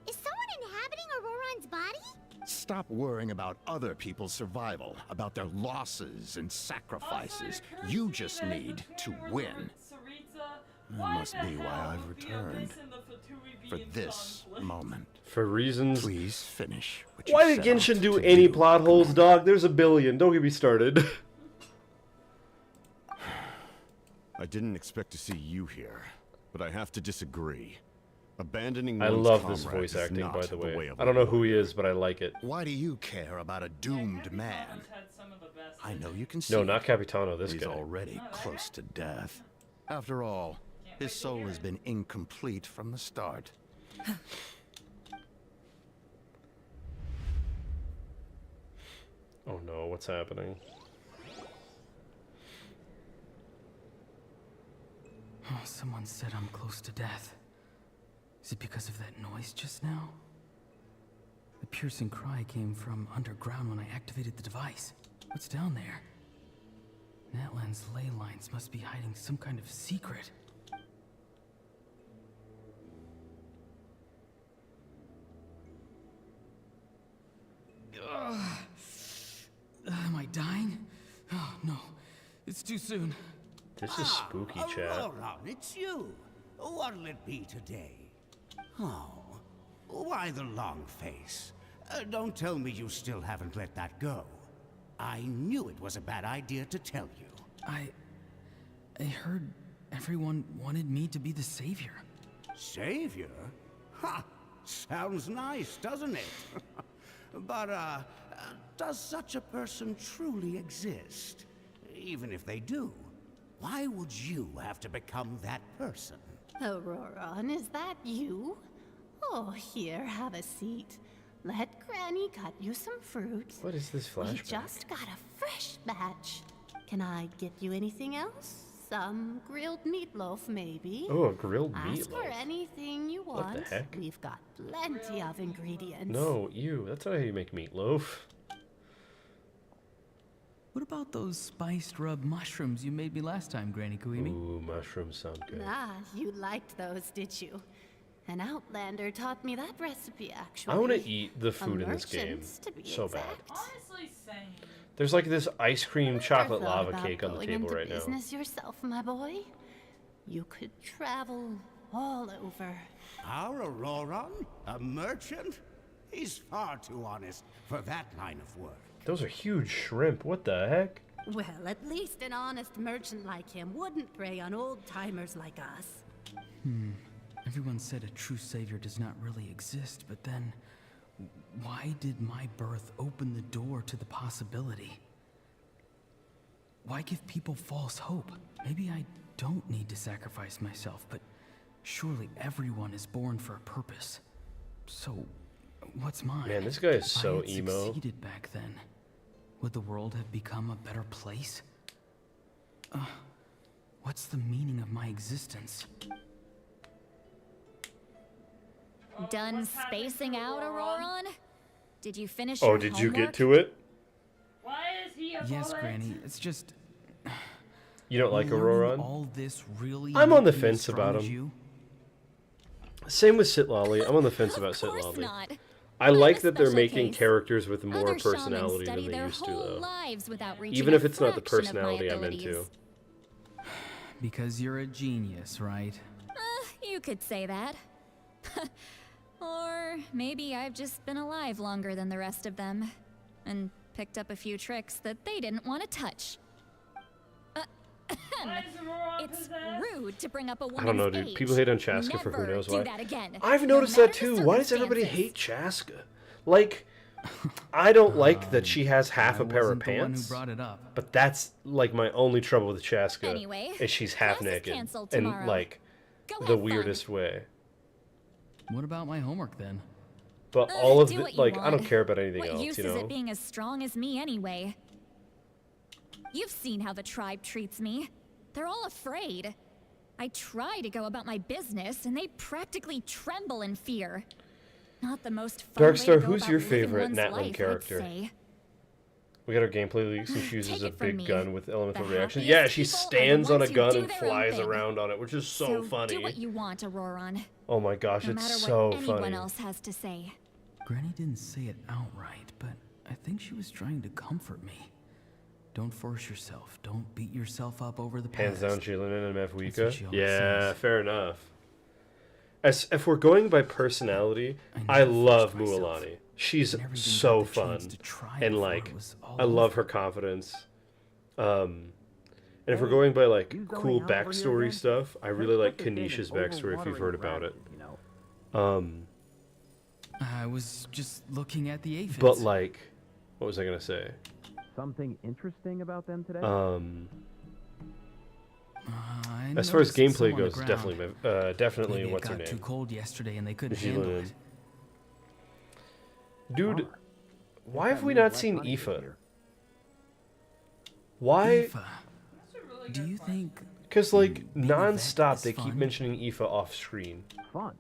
Is someone inhabiting Auroran's body? Stop worrying about other people's survival, about their losses and sacrifices. You just need to win. That must be why I've returned. For this moment. For reasons... Please finish what Why you did set out Genshin do to any plot holes, dog? There's a billion. Don't get me started. I didn't expect to see you here, but I have to disagree. Abandoning I one's love this comrades voice is acting, not by the way. of I don't know a who he warrior. is, but I like it. Why do you care about a doomed man? I know you can see. No, not Capitano, this He's guy. already close to death. After all, his soul has been incomplete from the start. Oh no, what's happening? Oh, someone said I'm close to death. Is it because of that noise just now? The piercing cry came from underground when I activated the device. What's down there? Natlan's ley lines must be hiding some kind of secret. Am I dying? Oh, no. It's too soon. This is spooky, chat. Auroran, it's you. What'll it be today? Oh, why the long face? Don't tell me you still haven't let that go. I knew it was a bad idea to tell you. I heard everyone wanted me to be the savior. Savior? Ha! Sounds nice, doesn't it? But, does such a person truly exist? Even if they do, why would you have to become that person? Auroran, is that you? Oh, here, have a seat. Let Granny cut you some fruit. What is this We flashback? just got a fresh batch. Can I get you anything else? Some grilled meatloaf, maybe? Oh, a grilled Ask for meatloaf. anything you What want. the heck? We've got plenty of ingredients. No, ew. That's not how you make meatloaf. What about those spiced rub mushrooms you made me last time, Granny Kuimi? Ooh, mushrooms sound good. Ah, you liked those, did you? An outlander taught me that recipe, actually. I want to eat the A food in this game merchant's, to be so bad. exact. Honestly, same. There's like this ice cream chocolate Ever thought lava about cake on the going table into right now. business yourself, my boy? You could travel all over. Our Auroran? A merchant? He's far too honest for that line of work. Those are huge shrimp. What the heck? Well, at least an honest merchant like him wouldn't prey on old-timers like us. Everyone said a true savior does not really exist, but then, Why did my birth open the door to the possibility? Why give people false hope? Maybe I don't need to sacrifice myself, but surely everyone is born for a purpose. So, what's mine? Man, this guy is If so I had emo. succeeded back then, would the world have become a better place? What's the meaning of my existence? Done spacing out, Auroron? Did you finish Oh, your did you homework? get to it? Why is he a Yes, bullet? Granny. It's just You don't like learning Auroron? all this really I'm on the make me as fence strong about as him. you? Same with Sitlolly. I'm on the fence about Of course Sitlolly. not. I like I'm a that they're special making case. characters with more Other shamans personality study than they their used to, whole though. lives without reaching Even a if it's not the fraction of my personality I'm into. abilities. Because you're a genius, right? You could say that. Or maybe I've just been alive longer than the rest of them, and picked up a few tricks that they didn't want to touch. Why is Auroron It's possessed? rude to bring up a woman's I don't know, dude. age. People hate on Chaska for who Never knows do why. that again. I've no noticed matter that the too. Why does everybody circumstances. hate Chaska? Like, I don't like that she has half I a pair of wasn't the one who pants. brought it up. But that's like my only trouble with Chaska. Anyway, is she's half class is naked canceled in tomorrow. like Go the have fun. weirdest way. What about my homework then? But all of do the what you like, I don't want. care about anything What else. use You is know. it being as strong as me anyway? You've seen how the tribe treats me. They're all afraid. I try to go about my business, and they practically tremble in fear. Not the most fun way to Darkstar, go who's about your living favorite one's Natlan life, I'd character? say. We got our gameplay leaks and she uses Take a it from big me. gun with elemental The reactions. happiest Yeah, she people are the stands on a ones who gun do and their own flies thing. around on it, which is so funny. Do what you want, Auroron. Oh my gosh, No it's matter so what anyone funny. else has to say. Granny didn't say it outright, but I think she was trying to comfort me. Don't force yourself. Don't beat yourself up over the past. Hands down, Jillian and That's what Mavwika. she always Yeah, says. fair enough. As if we're going by personality, I love Mualani. She's so fun, and like, I love her confidence. And if we're going by like cool backstory stuff, I really like Kanisha's backstory. If you've heard about it. I was just looking at the aphids. But like, what was I gonna say? Something interesting about them today? As far as noticed some gameplay on the goes, ground. definitely Maybe what's it her got name? too cold yesterday and they couldn't handle Jillian. it. Dude, why have we not seen Aoife? Why? Do you think? Because like vet non-stop, is they keep fun? mentioning Aoife off screen. Fun?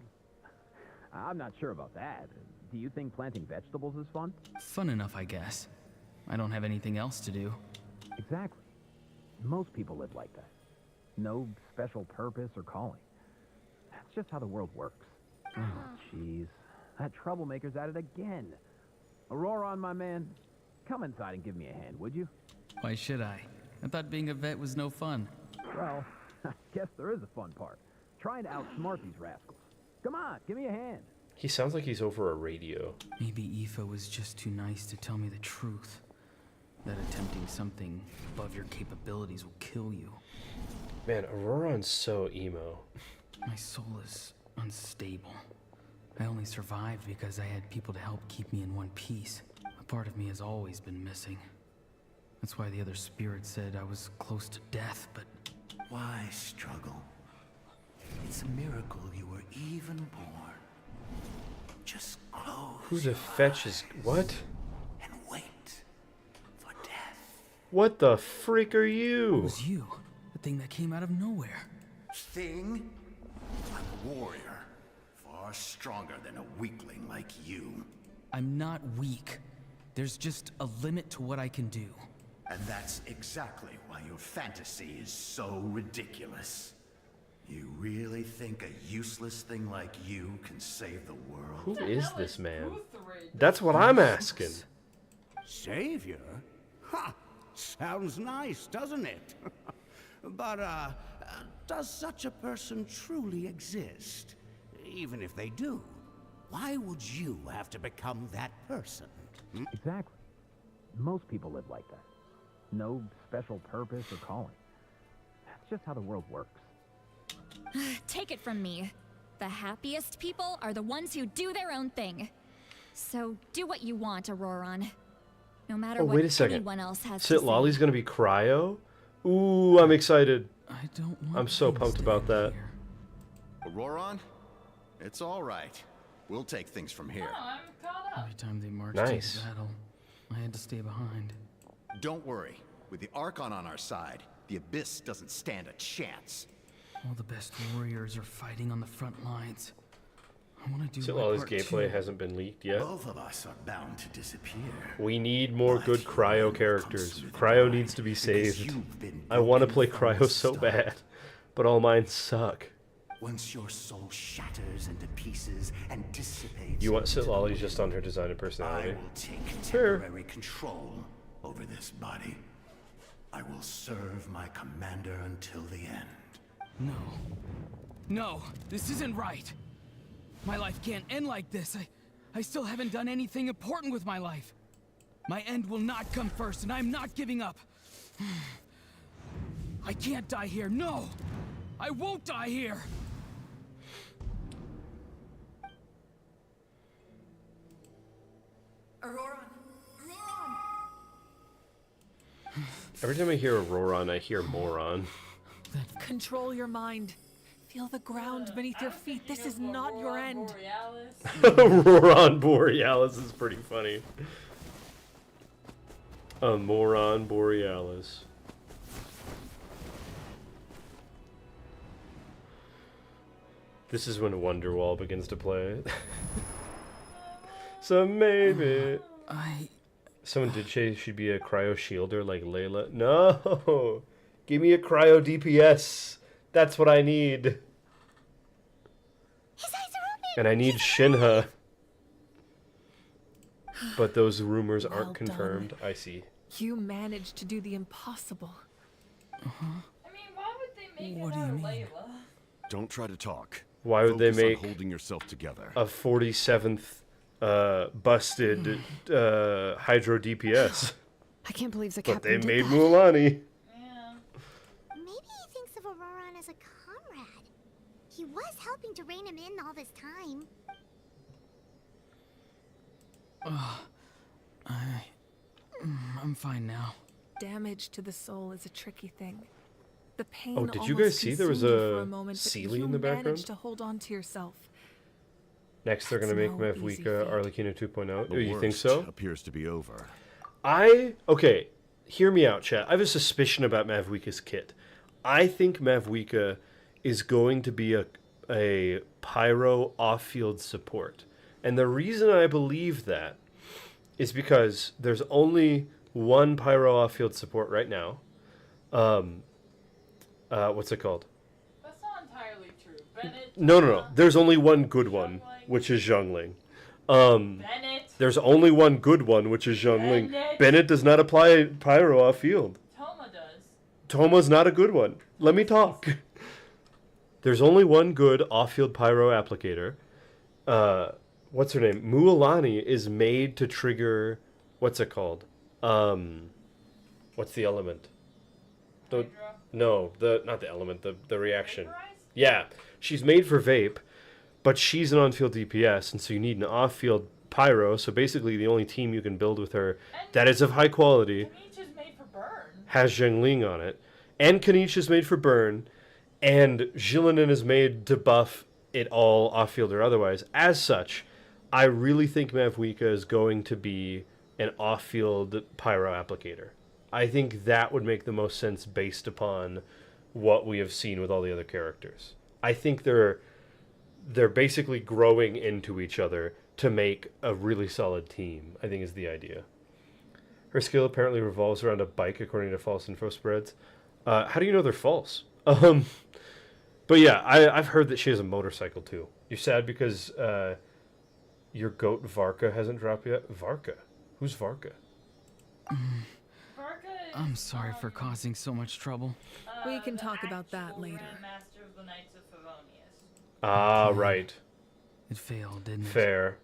I'm not sure about that. Do you think planting vegetables is fun? Fun enough, I guess. I don't have anything else to do. Exactly. Most people live like that. No special purpose or calling. That's just how the world works. Oh, jeez. That troublemaker's at it again. Auroron, my man, come inside and give me a hand, would you? Why should I? I thought being a vet was no fun. Well, I guess there is a fun part. Trying to outsmart these rascals. Come on, give me a hand. He sounds like he's over a radio. Maybe Aoife was just too nice to tell me the truth. That attempting something above your capabilities will kill you. Man, Auroron's so emo. My soul is unstable. I only survived because I had people to help keep me in one piece. A part of me has always been missing. That's why the other spirit said I was close to death, but... Why struggle? It's a miracle you were even born. Just close Who the fetch is what? and wait for death. What the freak are It you? was you. The thing that came out of nowhere. Thing? I'm a warrior. Far stronger than a weakling like you. I'm not weak. There's just a limit to what I can do. And that's exactly why your fantasy is so ridiculous. You really think a useless thing like you can save the world? Who is this man? That's what I'm asking. Savior? Ha! Sounds nice, doesn't it? But, does such a person truly exist? Even if they do, why would you have to become that person? Exactly. Most people live like that. No special purpose or calling. That's just how the world works. Take it from me. The happiest people are the ones who do their own thing. So do what you want, Auroron. No matter Oh, what wait a second. anyone else has to Sit say. Lolly's gonna be Cryo? Ooh, I'm excited. I don't want I'm so pumped about that. Auroron? It's all right. We'll take things from here. Every time they marched Nice. into battle, I had to stay behind. Don't worry. With the Archon on our side, the Abyss doesn't stand a chance. All the best warriors are fighting on the front lines. I want to do Sit my Lolly's part gameplay too. hasn't been leaked yet. Both of us are bound to disappear. We need more good Cryo characters. Cryo needs to be saved. I want to play Cryo so bad, but all mine suck. Once your soul shatters into pieces and dissipates. You want Sit Lolly's just on her design and personality? I will take Fair. temporary control over this body. I will serve my commander until the end. No. No, this isn't right. My life can't end like this. I still haven't done anything important with my life. My end will not come first, and I'm not giving up. I can't die here. No! I won't die here! Every time I hear Auroron, I hear Moron. Control your mind. Feel the ground beneath your feet. This is not your end. Auroron Borealis is pretty funny. A Moron Borealis. This is when Wonderwall begins to play. So maybe... Someone did say she'd be a cryo shielder like Layla. No! Give me a cryo DPS. That's what I need. His eyes are open. And I need Shinha. But those rumors aren't Well confirmed. done. I see. You managed to do the impossible. I mean, why would they make What it do you our mean? Layla? Don't try to talk. Why would they Focus on make holding yourself together? a 47th busted Hydro DPS? I can't believe the But they captain made did that. Mulan. Maybe he thinks of Auroron as a comrade. He was helping to rein him in all this time. I'm fine now. Damage to the soul is a tricky thing. The pain Oh, did you almost guys see there was consumed you for a moment, but Sealy you in the background? managed to hold on to yourself. Next, they're going to make That's no easy Mavwika feat. Arlecchino 2.0. The Oh, you think worst so? appears to be over. Okay, hear me out, chat. I have a suspicion about Mavwika's kit. I think Mavwika is going to be a pyro off-field support. And the reason I believe that is because there's only one pyro off-field support right now. What's it called? That's not entirely true. Bennett. No. There's only one good one, which is Zhongling. Bennett. There's only one good one, which is Zhongling. Bennett. Bennett does not apply pyro off-field. Toma does. Toma's not a good one. Let me talk. There's only one good off-field pyro applicator. What's her name? Mualani is made to trigger... What's it called? What's the element? Not the element, the reaction. Vaporize? Yeah, she's made for vape, but she's an on-field DPS, and so you need an off-field pyro, so basically the only team you can build with her that is of high quality Kaniche is made for burn. has Zhengling on it, and Kaniche is made for burn, and Zhilinen is made to buff it all off-field or otherwise. As such, I really think Mavwika is going to be an off-field pyro applicator. I think that would make the most sense based upon what we have seen with all the other characters. I think they're basically growing into each other to make a really solid team, I think is the idea. Her skill apparently revolves around a bike according to false info spreads. How do you know they're false? But yeah, I've heard that she has a motorcycle too. You're sad because your goat Varka hasn't dropped yet? Varka? Who's Varka? I'm sorry for causing so much trouble. We can talk about that later. Master of the Knights of Favonius. Ah, right. It failed, didn't it? Fair.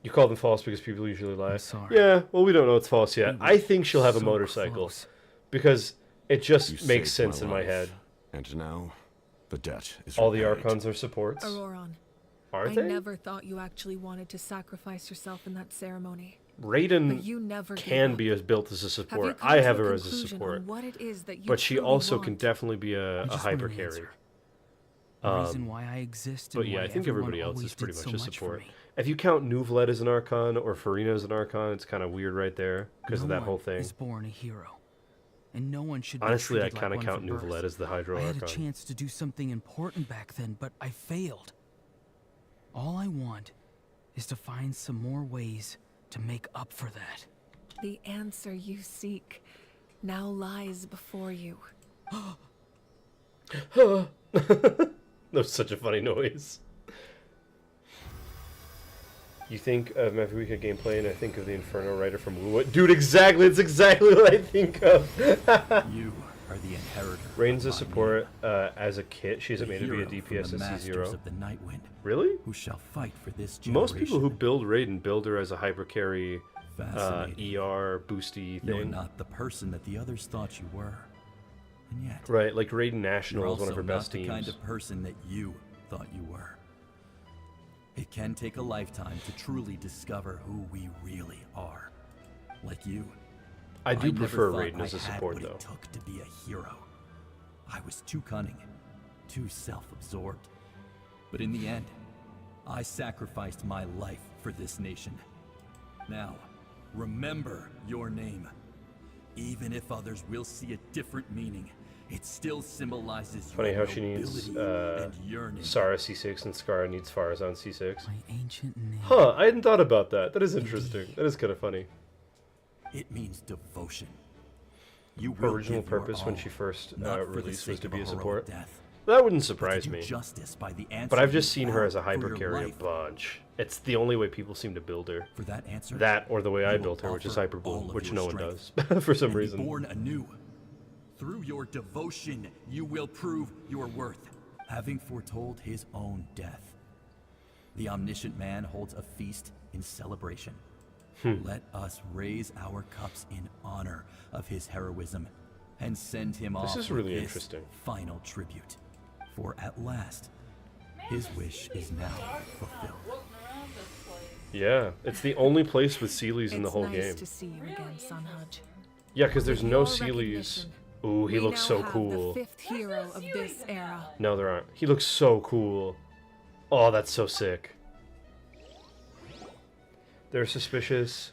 You call them false because people usually lie. I'm sorry. Yeah, well, we don't know it's false yet. I think she'll have a so motorcycle. close. Because it just You makes saved sense my in my life, head. And now, the debt is All the repaid. Archons are supports. Auroron. Are I they? never thought you actually wanted to sacrifice yourself in that ceremony. Raiden But you never can gave be up. as built as a Have you support. come I to have a her as a conclusion support. on what it is that you But she truly also want? can definitely be a I just hyper want an carry. answer. The reason why I exist and But yeah, why I think everyone everybody else always is pretty did much so a much for support. me. If you count Nuvlet as an Archon or Farina as an Archon, it's kind of weird right there because of that whole thing. Is born a hero, and no one should Honestly, be I treated kind of like count one for Nuvlet birth. as the Hydro I had a Archon. chance to do something important back then, but I failed. All I want is to find some more ways to make up for that. The answer you seek now lies before you. That was such a funny noise. You think of Mafuika gameplay and I think of the Inferno Rider from Wuwa. Dude, exactly! It's exactly what I think of! You are the inheritor. Raiden's a support as a kit. She isn't The made to be a hero DPS from the at C0. masters of the Nightwind, Really? who shall fight for this generation. Most people who build Raiden build her as a hyper carry, Fascinating. ER, boosty You're thing. not the person that the others thought you were. And yet, Right, like Raiden National you're is one of also her best not the teams. kind of person that you thought you were. It can take a lifetime to truly discover who we really are. Like you. I do never prefer thought Raiden as a I had support, what though. It took to be a hero. I was too cunning, too self-absorbed. But in the end, I sacrificed my life for this nation. Now, remember your name. Even if others will see a different meaning, it still symbolizes Funny your how she needs nobility and yearning. Sara C6 and Scar needs Farazan C6. My ancient name. Huh, I hadn't thought about that. That is interesting. That is kind of funny. It means devotion. You Her will original give your purpose when all, she first not for the released was sake to of be a heroic support. death, That wouldn't but to surprise do me. justice by the But answer I've you just seen her as a found for hyper your carry a life. bunch. It's the only way people seem to build her. For that answer, That or the way I you will built her, which is offer hyper all bloom, of which your no one does strength for some and be reason. born anew. Through your devotion, you will prove your worth, having foretold his own death. The omniscient man holds a feast in celebration. Let us raise our cups in honor of his heroism and send him off is with really this interesting. final tribute. For at last, his wish is now fulfilled. Yeah, it's the only place with Seelies in the whole It's nice game. to see you again, Sunhudge. Yeah, because there's With no your Seelies. recognition, Ooh, he we looks now so have cool. The fifth hero of this era. No, there aren't. He looks so cool. Oh, that's so sick. They're suspicious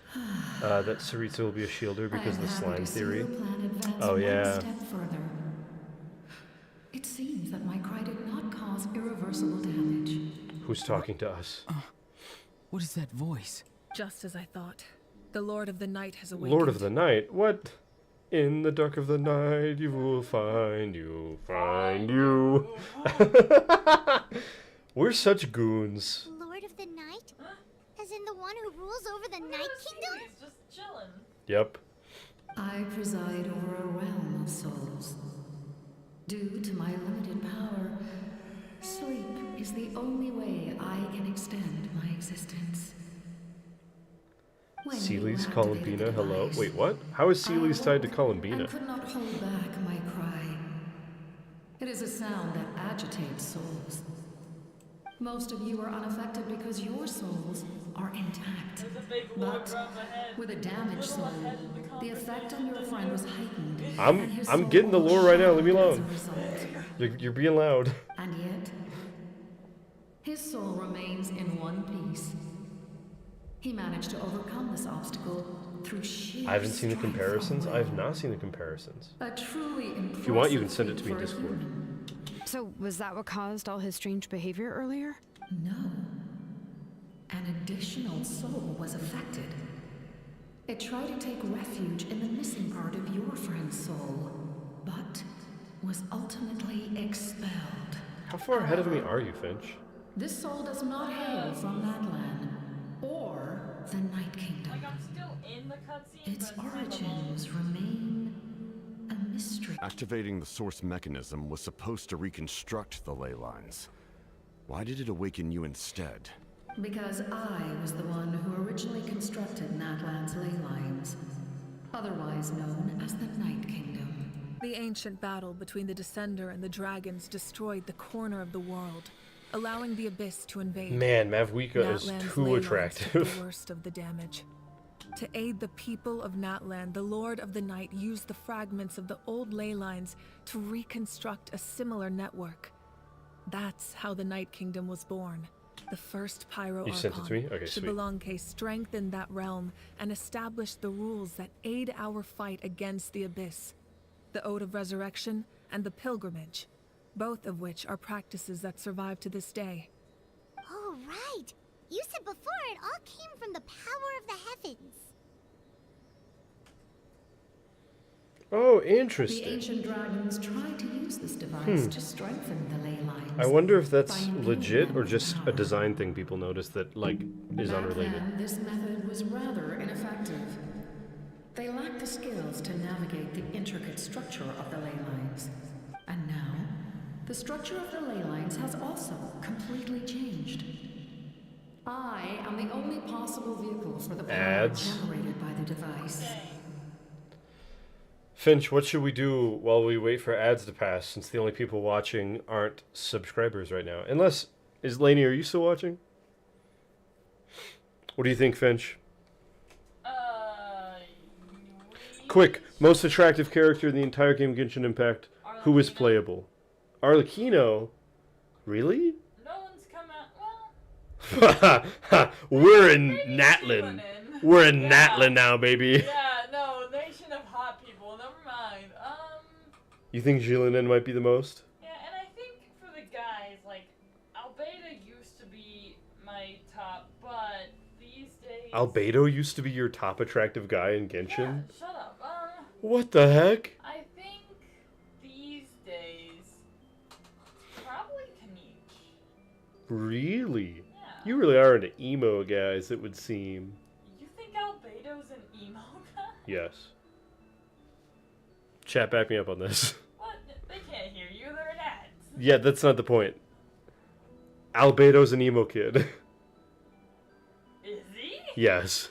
that Saritsa will be a shielder because of the slime theory. Oh, yeah. It seems that my cry did not cause irreversible damage. Who's talking to us? What is that voice? Just as I thought. The Lord of the Night has awakened. Lord of the Night? What? In the dark of the night, you will find you, find you. We're such goons. Lord of the Night? As in the one who rules over the Night Kingdom? He's just chilling. Yep. I preside over a realm of souls. Due to my limited power, sleep is the only way I can extend my existence. When you Seely's activated the Columbina, hello? device, Wait, what? How is Seely's tied to I Columbina? could not hold back my cry. It is a sound that agitates souls. Most of you are unaffected because your souls are intact. But with a damaged soul, the effect on your friend was heightened. and his I'm soul getting the lore right now. Leave me shattered as a alone. result. You're being loud. And yet, his soul remains in one piece. He managed to overcome this obstacle through sheer I haven't seen the strength of comparisons. will. I have not seen the comparisons. A truly impressive If you want, you can send it feat to me in for a Discord. human. So, was that what caused all his strange behavior earlier? No. An additional soul was affected. It tried to take refuge in the missing part of your friend's soul, but was ultimately expelled. How far ahead of me are you, Finch? This soul does not hail from Natlan or the Night Kingdom. Like, I'm still in the cutscene, Its but origins remain a mystery. Activating the source mechanism was supposed to reconstruct the ley lines. Why did it awaken you instead? Because I was the one who originally constructed Natlan's ley lines, otherwise known as the Night Kingdom. The ancient battle between the Descender and the dragons destroyed the corner of the world. allowing the Abyss to invade. Man, Mavwika is Natlan's too ley lines attractive. took the worst of the damage. To aid the people of Natlan, the Lord of the Night used the fragments of the old ley lines to reconstruct a similar network. That's how the Night Kingdom was born. The first Pyro You sent it to me? Okay, sweet. Xbalanque strengthened that realm and established the rules that aid our fight against the Abyss. The Ode of Resurrection and the Pilgrimage, both of which are practices that survive to this day. Oh, right. You said before it all came from the power of the heavens. Oh, The interesting. ancient dragons tried to use this device to strengthen the ley lines. I wonder if that's by imbuing legit them or with just power. a design thing people notice that, like, is Back unrelated. then, this method was rather ineffective. They lacked the skills to navigate the intricate structure of the ley lines. And now, the structure of the ley lines has also completely changed. I am the only possible vehicle for the power Ads. generated by the device. Finch, what should we do while we wait for ads to pass, since the only people watching aren't subscribers right now? Unless, is Lainey, are you still watching? What do you think, Finch? Quick, most attractive character in the entire game Genshin Impact. Who is playable? Arlecchino? Really? No one's come out. We're in Natlan. We're in Natlan now, baby. Yeah, no, nation of hot people. Never mind. You think Jillian might be the most? Yeah, and I think for the guys, like, Albedo used to be my top, but these days. Albedo used to be your top attractive guy in Genshin? Yeah, shut up. What the heck? I think these days, probably Kaniche. Really? Yeah. You really are into emo guys, it would seem. You think Albedo's an emo guy? Yes. Chat, back me up on this. What? They can't hear you. They're in ads. Yeah, that's not the point. Albedo's an emo kid. Is he? Yes.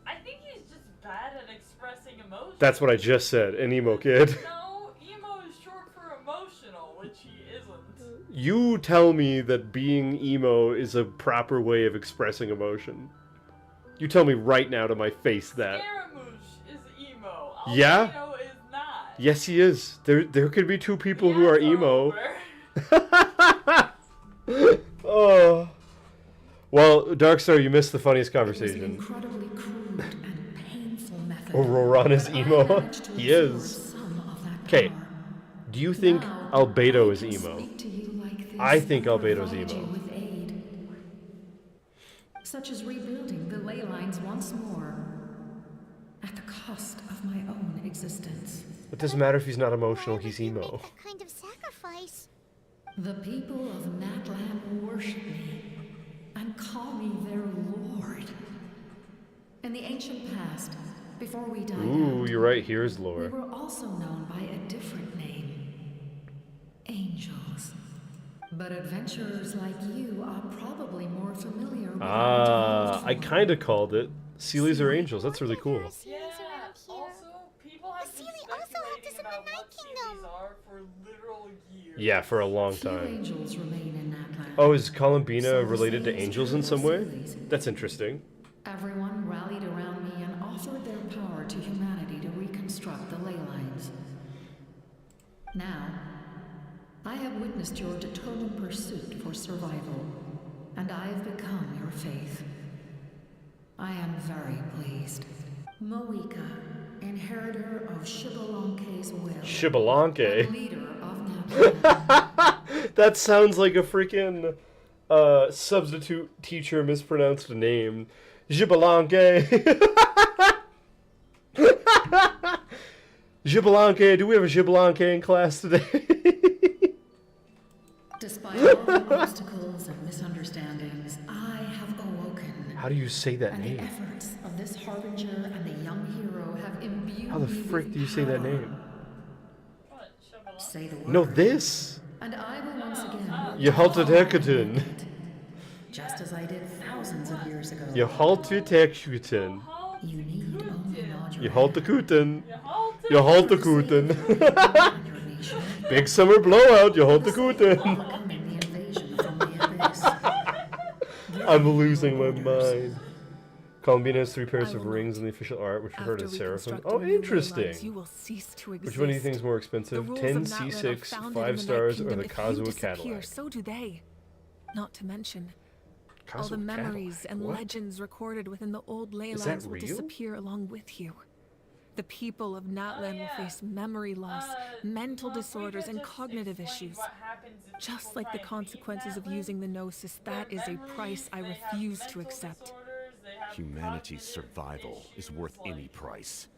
I think he's just bad at expressing emotion. That's what I just said, an emo kid. No, emo is short for emotional, which he isn't. You tell me that being emo is a proper way of expressing emotion. You tell me right now to my face that. Scaramouche is emo. Yeah? Albedo is not. Yes, he is. There could be two people who are emo. Oh. Well, Darkstar, you missed the funniest conversation. Incredibly crude and painful method. Auroran is emo. He is. Okay. Do you think Albedo is emo? I think Albedo's emo. With aid, such as rebuilding the ley lines once more, at the cost of my own existence. It doesn't matter if he's not emotional, he's emo. Kind of sacrifice. The people of Natlan worship me and call me their lord. In the ancient past, before we died Ooh, you're right, here's we lore. were also known by a different name. Angels. But adventurers like you are probably more familiar with I kinda called it. Sealies are angels, that's really cool. Yeah, also, people have been speculating about what Sealies are for literal years. Yeah, for a long Few time. angels remain in Natlan. Oh, is Columbina related to angels in some way? That's interesting. Everyone rallied around me and offered their power to humanity to reconstruct the ley lines. Now, I have witnessed your determined pursuit for survival, and I have become your faith. I am very pleased. Moika, inheritor of Xbalanque's will. Xbalanque? Leader of Natlan. That sounds like a freaking substitute teacher mispronounced a name. Xbalanque. Xbalanque, do we have a Xbalanque in class today? Despite all the obstacles and misunderstandings, I have awoken. How do you say that And name? the efforts of this harbinger and the young hero have imbued How the me frick with do you say that power. name? Say the word. No, this. And I will once again. Je haltet Hekuten. Just as I did thousands of years ago. Je haltet Hekuten. You need only nod your Je haltet Kuten. Je haltet Kuten. Big summer blowout, je haltet Kuten. I'm losing my mind. Columbine has 3 pairs of rings in the official art, which refer to Seraphim. Oh, interesting. You will cease to exist. Which one do you think is more expensive? 10 C6, 5 stars, or the Kazuha Cadillac? So do they. Not to mention, all the memories and legends recorded within the old ley lines will disappear along with you. The people of Natlan will face memory loss, mental disorders, and cognitive issues. Just like the consequences of using the Gnosis, that is a price I refuse to accept. Humanity's survival is worth any price.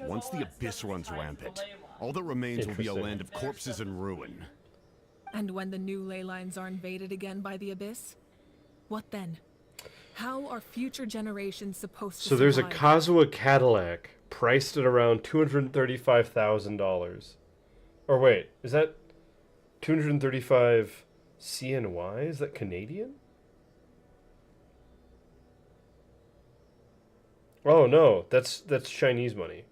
Once the Abyss runs rampant, all that remains will be a land of corpses and ruin. And when the new ley lines are invaded again by the Abyss, what then? How are future generations supposed to survive? So there's a Kazuha Cadillac priced at around $235,000. Or wait, is that 235 CNY? Is that Canadian? Oh no, that's Chinese money.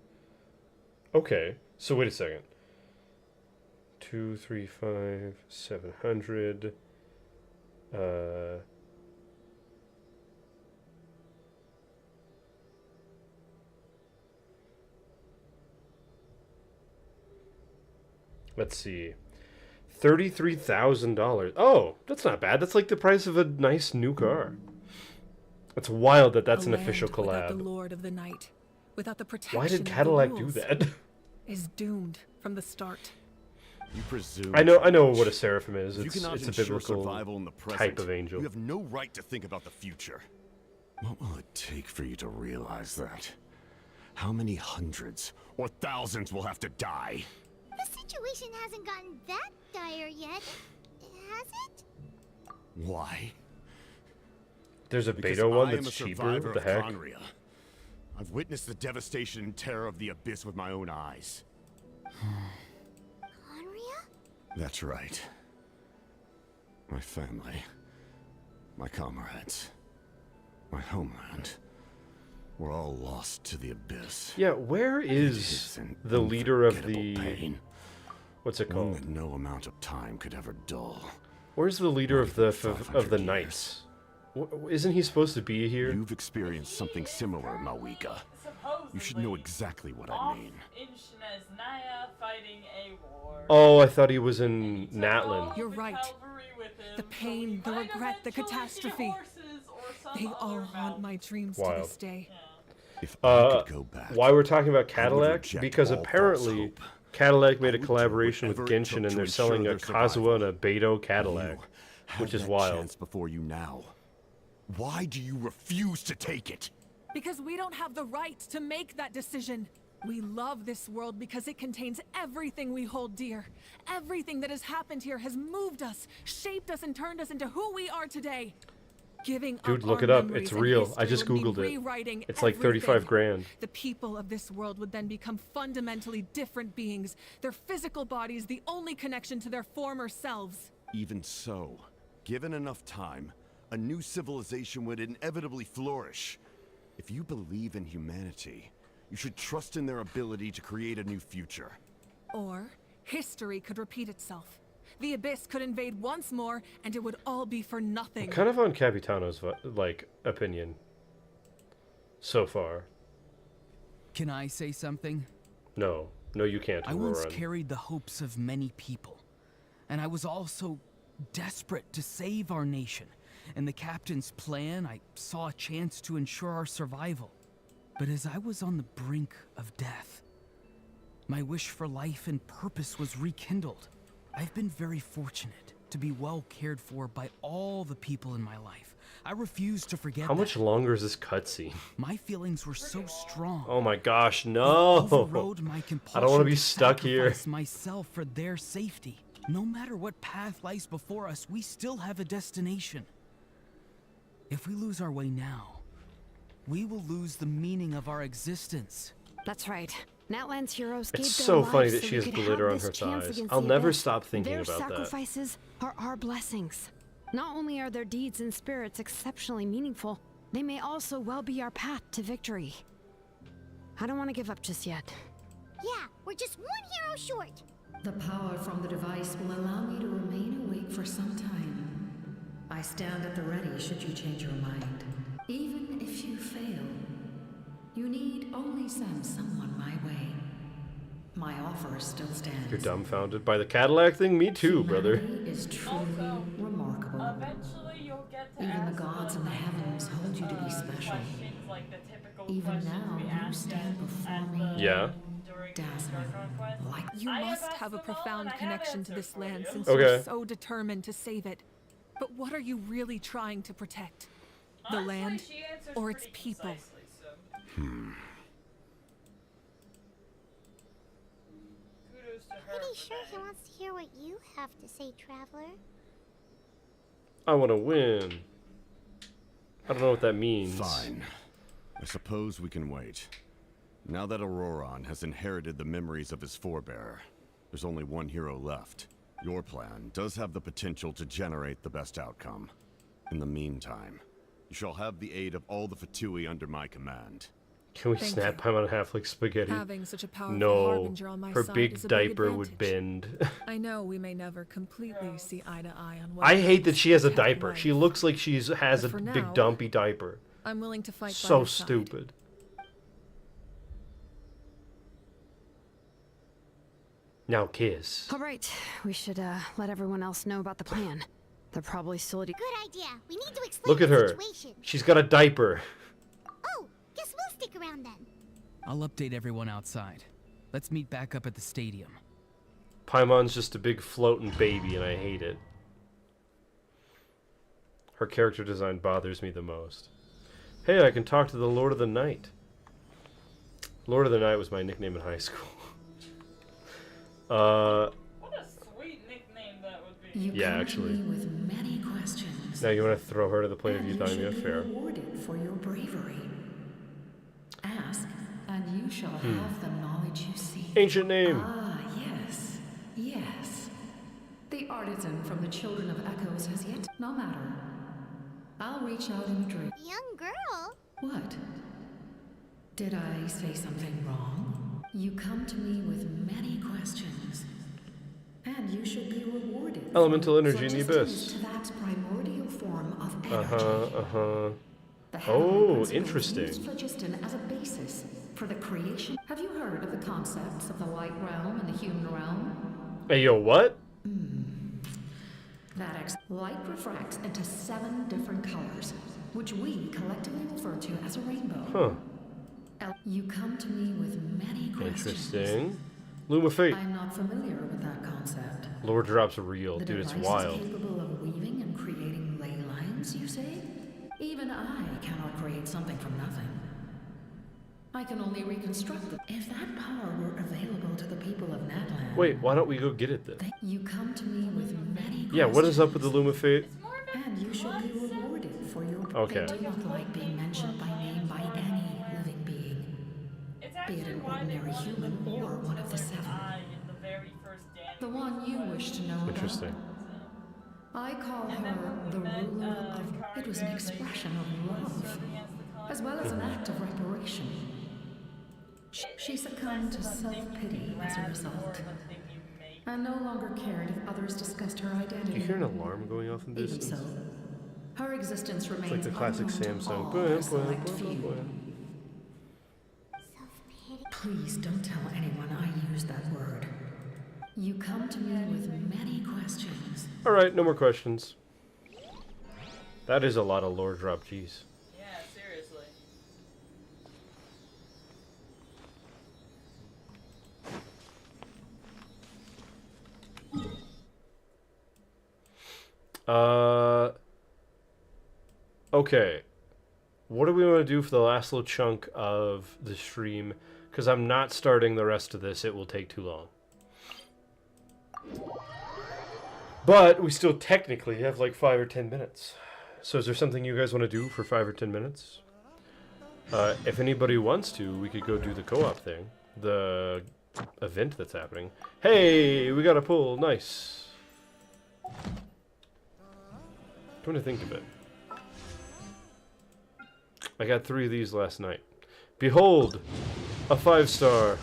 Okay, so wait a second. 235 700. Let's see. $33,000. Oh, that's not bad. That's like the price of a nice new car. It's wild that that's an official collab. The Lord of the Night, without the protection Why did Cadillac do that? Is doomed from the start. You presume. I know what a seraphim is. It's a biblical type of angel. You have no right to think about the future. What will it take for you to realize that? How many hundreds or thousands will have to die? The situation hasn't gotten that dire yet, has it? Why? There's a beta one that's cheaper. What the heck? Conria. I've witnessed the devastation and terror of the Abyss with my own eyes. Conria? That's right. My family, my comrades, my homeland. We're all lost to the Abyss. Yeah, where is the leader of the... What's it called? One that no amount of time could ever dull. Where's the leader of the Knights? Isn't he supposed to be here? You've experienced something similar, Mawika. You should know exactly what I mean. Oh, I thought he was in Natlan. You're right. The pain, the regret, the catastrophe. They all haunt my dreams to this day. If I could go back, why we're talking about Cadillac? Because apparently Cadillac made a collaboration with Genshin and they're selling a Kazuha and a Beto Cadillac, which is wild. Before you now. Why do you refuse to take it? Because we don't have the right to make that decision. We love this world because it contains everything we hold dear. Everything that has happened here has moved us, shaped us, and turned us into who we are today. Dude, look it up. It's real. I just googled it. It's like 35 grand. The people of this world would then become fundamentally different beings. Their physical bodies the only connection to their former selves. Even so, given enough time, a new civilization would inevitably flourish. If you believe in humanity, you should trust in their ability to create a new future. Or history could repeat itself. The Abyss could invade once more, and it would all be for nothing. I'm kind of on Capitano's opinion so far. Can I say something? No, you can't. I once carried the hopes of many people, and I was also desperate to save our nation. In the captain's plan, I saw a chance to ensure our survival. But as I was on the brink of death, my wish for life and purpose was rekindled. I've been very fortunate to be well cared for by all the people in my life. I refuse to forget How much longer is this cutscene? My feelings were so strong. Oh my gosh, no! I don't want to be stuck here. Myself for their safety. No matter what path lies before us, we still have a destination. If we lose our way now, we will lose the meaning of our existence. That's right. Natlan's heroes gave It's their so lives funny that so she we has could glitter have on her this chance thighs. against I'll the never Abyss. stop thinking Their about that. sacrifices are our blessings. Not only are their deeds and spirits exceptionally meaningful, they may also well be our path to victory. I don't want to give up just yet. Yeah, we're just one hero short. The power from the device will allow me to remain awake for some time. I stand at the ready should you change your mind. Even if you fail, you need only send someone my way. My offer still stands. You're dumbfounded by the Cadillac thing? Me too, brother. Humanity is truly remarkable. Eventually you'll get to Even the ask gods in the heavens hold you to be special. questions like the typical Even questions now, we you ask stand before me. Yeah. Dazzling. Like You must have a profound connection to this land since Okay. you're so determined to save it. But what are you really trying to protect? The land or its people? Pretty sure he wants to hear what you have to say, Traveler. I want to win. I don't know what that means. Fine. I suppose we can wait. Now that Auroron has inherited the memories of his forebear, there's only one hero left. Your plan does have the potential to generate the best outcome. In the meantime, you shall have the aid of all the Fatui under my command. Can we Thank snap him in half like spaghetti? Having such a powerful No, harbinger on my her side big is a diaper big would bend. I know we may never completely see eye to eye on what I it hate that means she has to a protect diaper. life. She looks like she has a But for big now, dumpy diaper. I'm willing to fight by So your side. stupid. Now kiss. All right, we should let everyone else know about the plan. They're probably still. Good idea. We need to explain Look at the her. situation. She's got a diaper. Oh, guess we'll stick around then. I'll update everyone outside. Let's meet back up at the stadium. Paimon's just a big floating baby and I hate it. Her character design bothers me the most. Hey, I can talk to the Lord of the Night. Lord of the Night was my nickname in high school. What a sweet nickname that would be. You Yeah, come actually. to me with many questions. Now you want to throw her to the plane of And you euthymia? should be Fair. rewarded for your bravery. Ask, and you shall have the knowledge you seek. Ancient name. Ah, yes, yes. The artisan from the Children of Echoes has yet. No matter. I'll reach out in a dream. Young girl. What? Did I say something wrong? You come to me with many questions, and you should be rewarded. Elemental for energy in the resistance abyss. to that primordial form of energy. The heavenly Oh, principle is interesting. used phlogiston as a basis for the creation. Have you heard of the concepts of the light realm and the human realm? Hey, yo, what? Light refracts into 7 different colors, which we collectively refer to as a rainbow. Huh. You come to me with many questions. Interesting. Loom of Fate. I'm not familiar with that concept. Lore Drop's real. The Dude, it's device wild. is capable of weaving and creating ley lines, you say? Even I cannot create something from nothing. I can only reconstruct them. If that power were available to the people of Natlan... Wait, why don't we go get it then? You come to me with many Yeah, what is up with the Loom of Fate? And you should be rewarded for your... Okay. They do not like being mentioned by name by any living being. Be it an ordinary human or one of the 7. The one you wish to know about. Interesting. I call her the ruler of... It was an expression of love, as well as an act of reparation. She succumbed to self-pity as a result, and no longer cared if others discussed her identity. Do you hear an alarm going off in the Even distance? so, her existence It's remains like the classic unknown to Samsung. all Blah, a select blah, blah, few. blah. Please don't tell anyone I used that word. You come to me with many questions. Alright, no more questions. That is a lot of lore drop, jeez. Yeah, seriously. Okay. What do we want to do for the last little chunk of the stream? Because I'm not starting the rest of this. It will take too long. But we still technically have like 5 or 10 minutes. So is there something you guys want to do for 5 or 10 minutes? If anybody wants to, we could go do the co-op thing. The event that's happening. Hey, we got a pull. Nice. Come to think of it. I got 3 of these last night. Behold, a 5-star.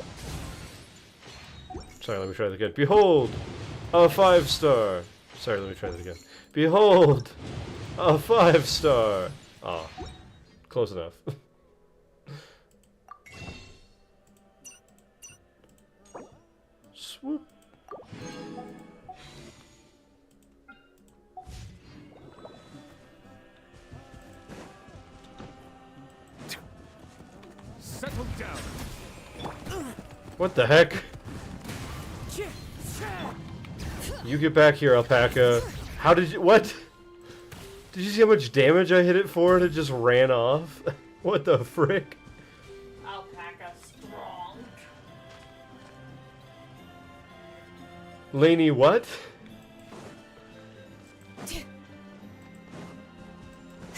Sorry, let me try that again. Behold, a 5-star. Sorry, let me try that again. Behold, A 5-star. Oh, close enough. Swoop. Settle down. What the heck? You get back here, Alpaca. How did you... What? Did you see how much damage I hit it for and it just ran off? What the frick? Alpaca strong. Lainey, what?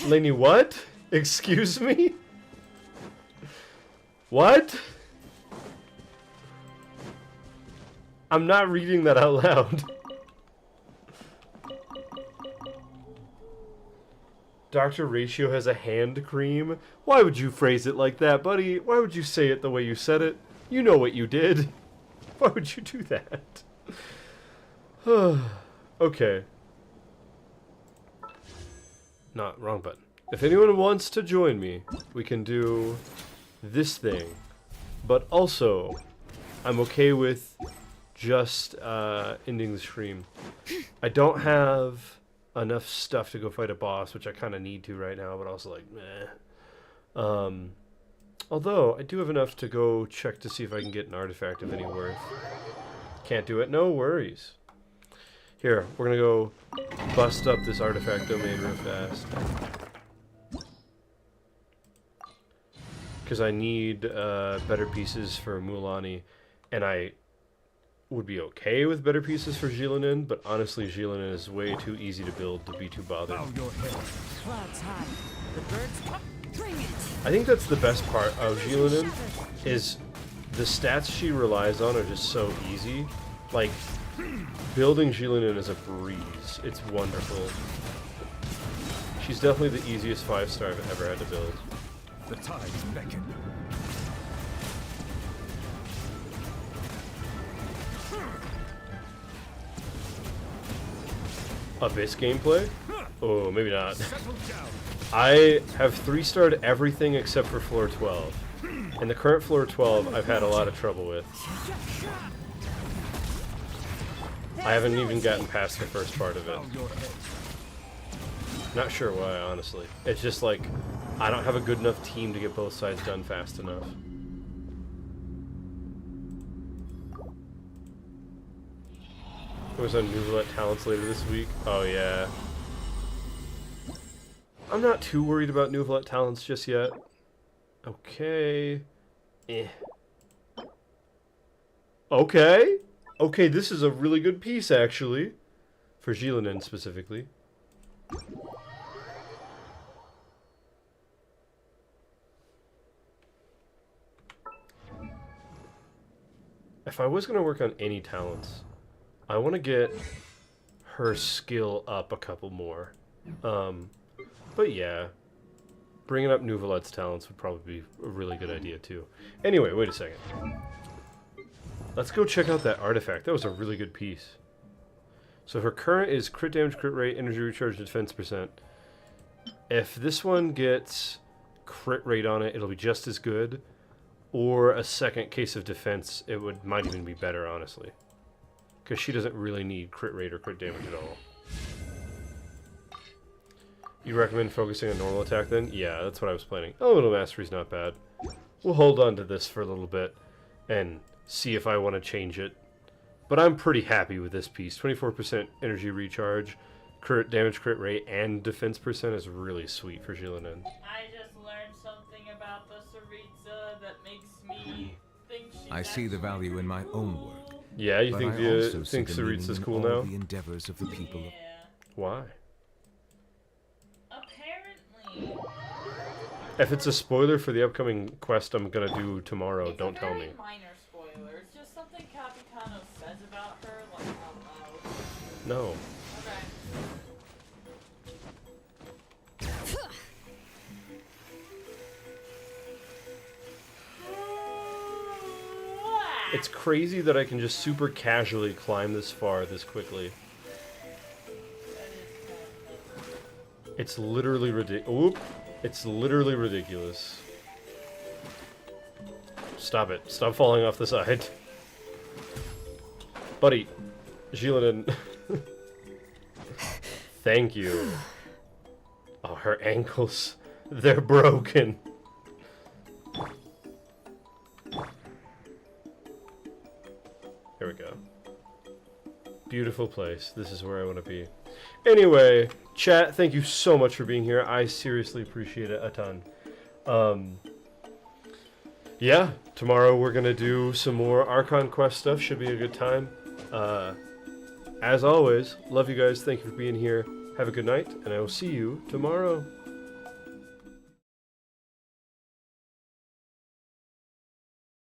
Lainey, what? Excuse me? What? I'm not reading that out loud. Dr. Ratio has a hand cream? Why would you phrase it like that, buddy? Why would you say it the way you said it? You know what you did. Why would you do that? Okay. Not wrong button. If anyone wants to join me, we can do this thing. But also, I'm okay with just ending the stream. I don't have enough stuff to go fight a boss, which I kind of need to right now, but also like, meh. Although, I do have enough to go check to see if I can get an artifact of any worth. Can't do it? No worries. Here, we're gonna go bust up this artifact domain real fast. Because I need better pieces for Mulan, and I would be okay with better pieces for Jilinin, but honestly, Jilinin is way too easy to build to be too bothered. I think that's the best part of Jilinin, is the stats she relies on are just so easy. Like, building Jilinin is a breeze. It's wonderful. She's definitely the easiest 5-star I've ever had to build. The tides beckon. Abyss gameplay? Oh, maybe not. I have 3-starred everything except for floor 12. And the current floor 12 I've had a lot of trouble with. I haven't even gotten past the first part of it. Not sure why, honestly. It's just like, I don't have a good enough team to get both sides done fast enough. Who's on Nouvellette Talents later this week? Oh yeah. I'm not too worried about Nouvellette Talents just yet. Okay. Okay. Okay, this is a really good piece, actually. For Jilinin, specifically. If I was going to work on any talents, I want to get her skill up a couple more. But yeah, bringing up Nouvellette's talents would probably be a really good idea too. Anyway, wait a second. Let's go check out that artifact. That was a really good piece. So her current is crit damage, crit rate, energy recharge, defense percent. If this one gets crit rate on it, it'll be just as good. Or a second case of defense, it might even be better, honestly. Because she doesn't really need crit rate or crit damage at all. You recommend focusing on normal attack then? Yeah, that's what I was planning. Elemental Mastery's not bad. We'll hold on to this for a little bit and see if I want to change it. But I'm pretty happy with this piece. 24% energy recharge, crit damage, crit rate, and defense percent is really sweet for Jilinin. I just learned something about the Saritza that makes me think she's I see the value in my own work. Yeah, you but think I also see the Saritza's meaning in cool all now? the endeavors of the people. Yeah. Why? Apparently. If it's a spoiler for the upcoming quest I'm gonna do tomorrow, don't tell me. It's a very minor spoiler. It's just something Capitano says about her, like out loud. No. Okay. It's crazy that I can just super casually climb this far this quickly. It's literally ridiculous. It's literally ridiculous. Stop it. Stop falling off the side. Buddy. Gillian. Thank you. Oh, her ankles. They're broken. Here we go. Beautiful place. This is where I want to be. Anyway, chat, thank you so much for being here. I seriously appreciate it a ton. Yeah, tomorrow we're going to do some more Archon quest stuff. Should be a good time. As always, love you guys. Thank you for being here. Have a good night, and I will see you tomorrow.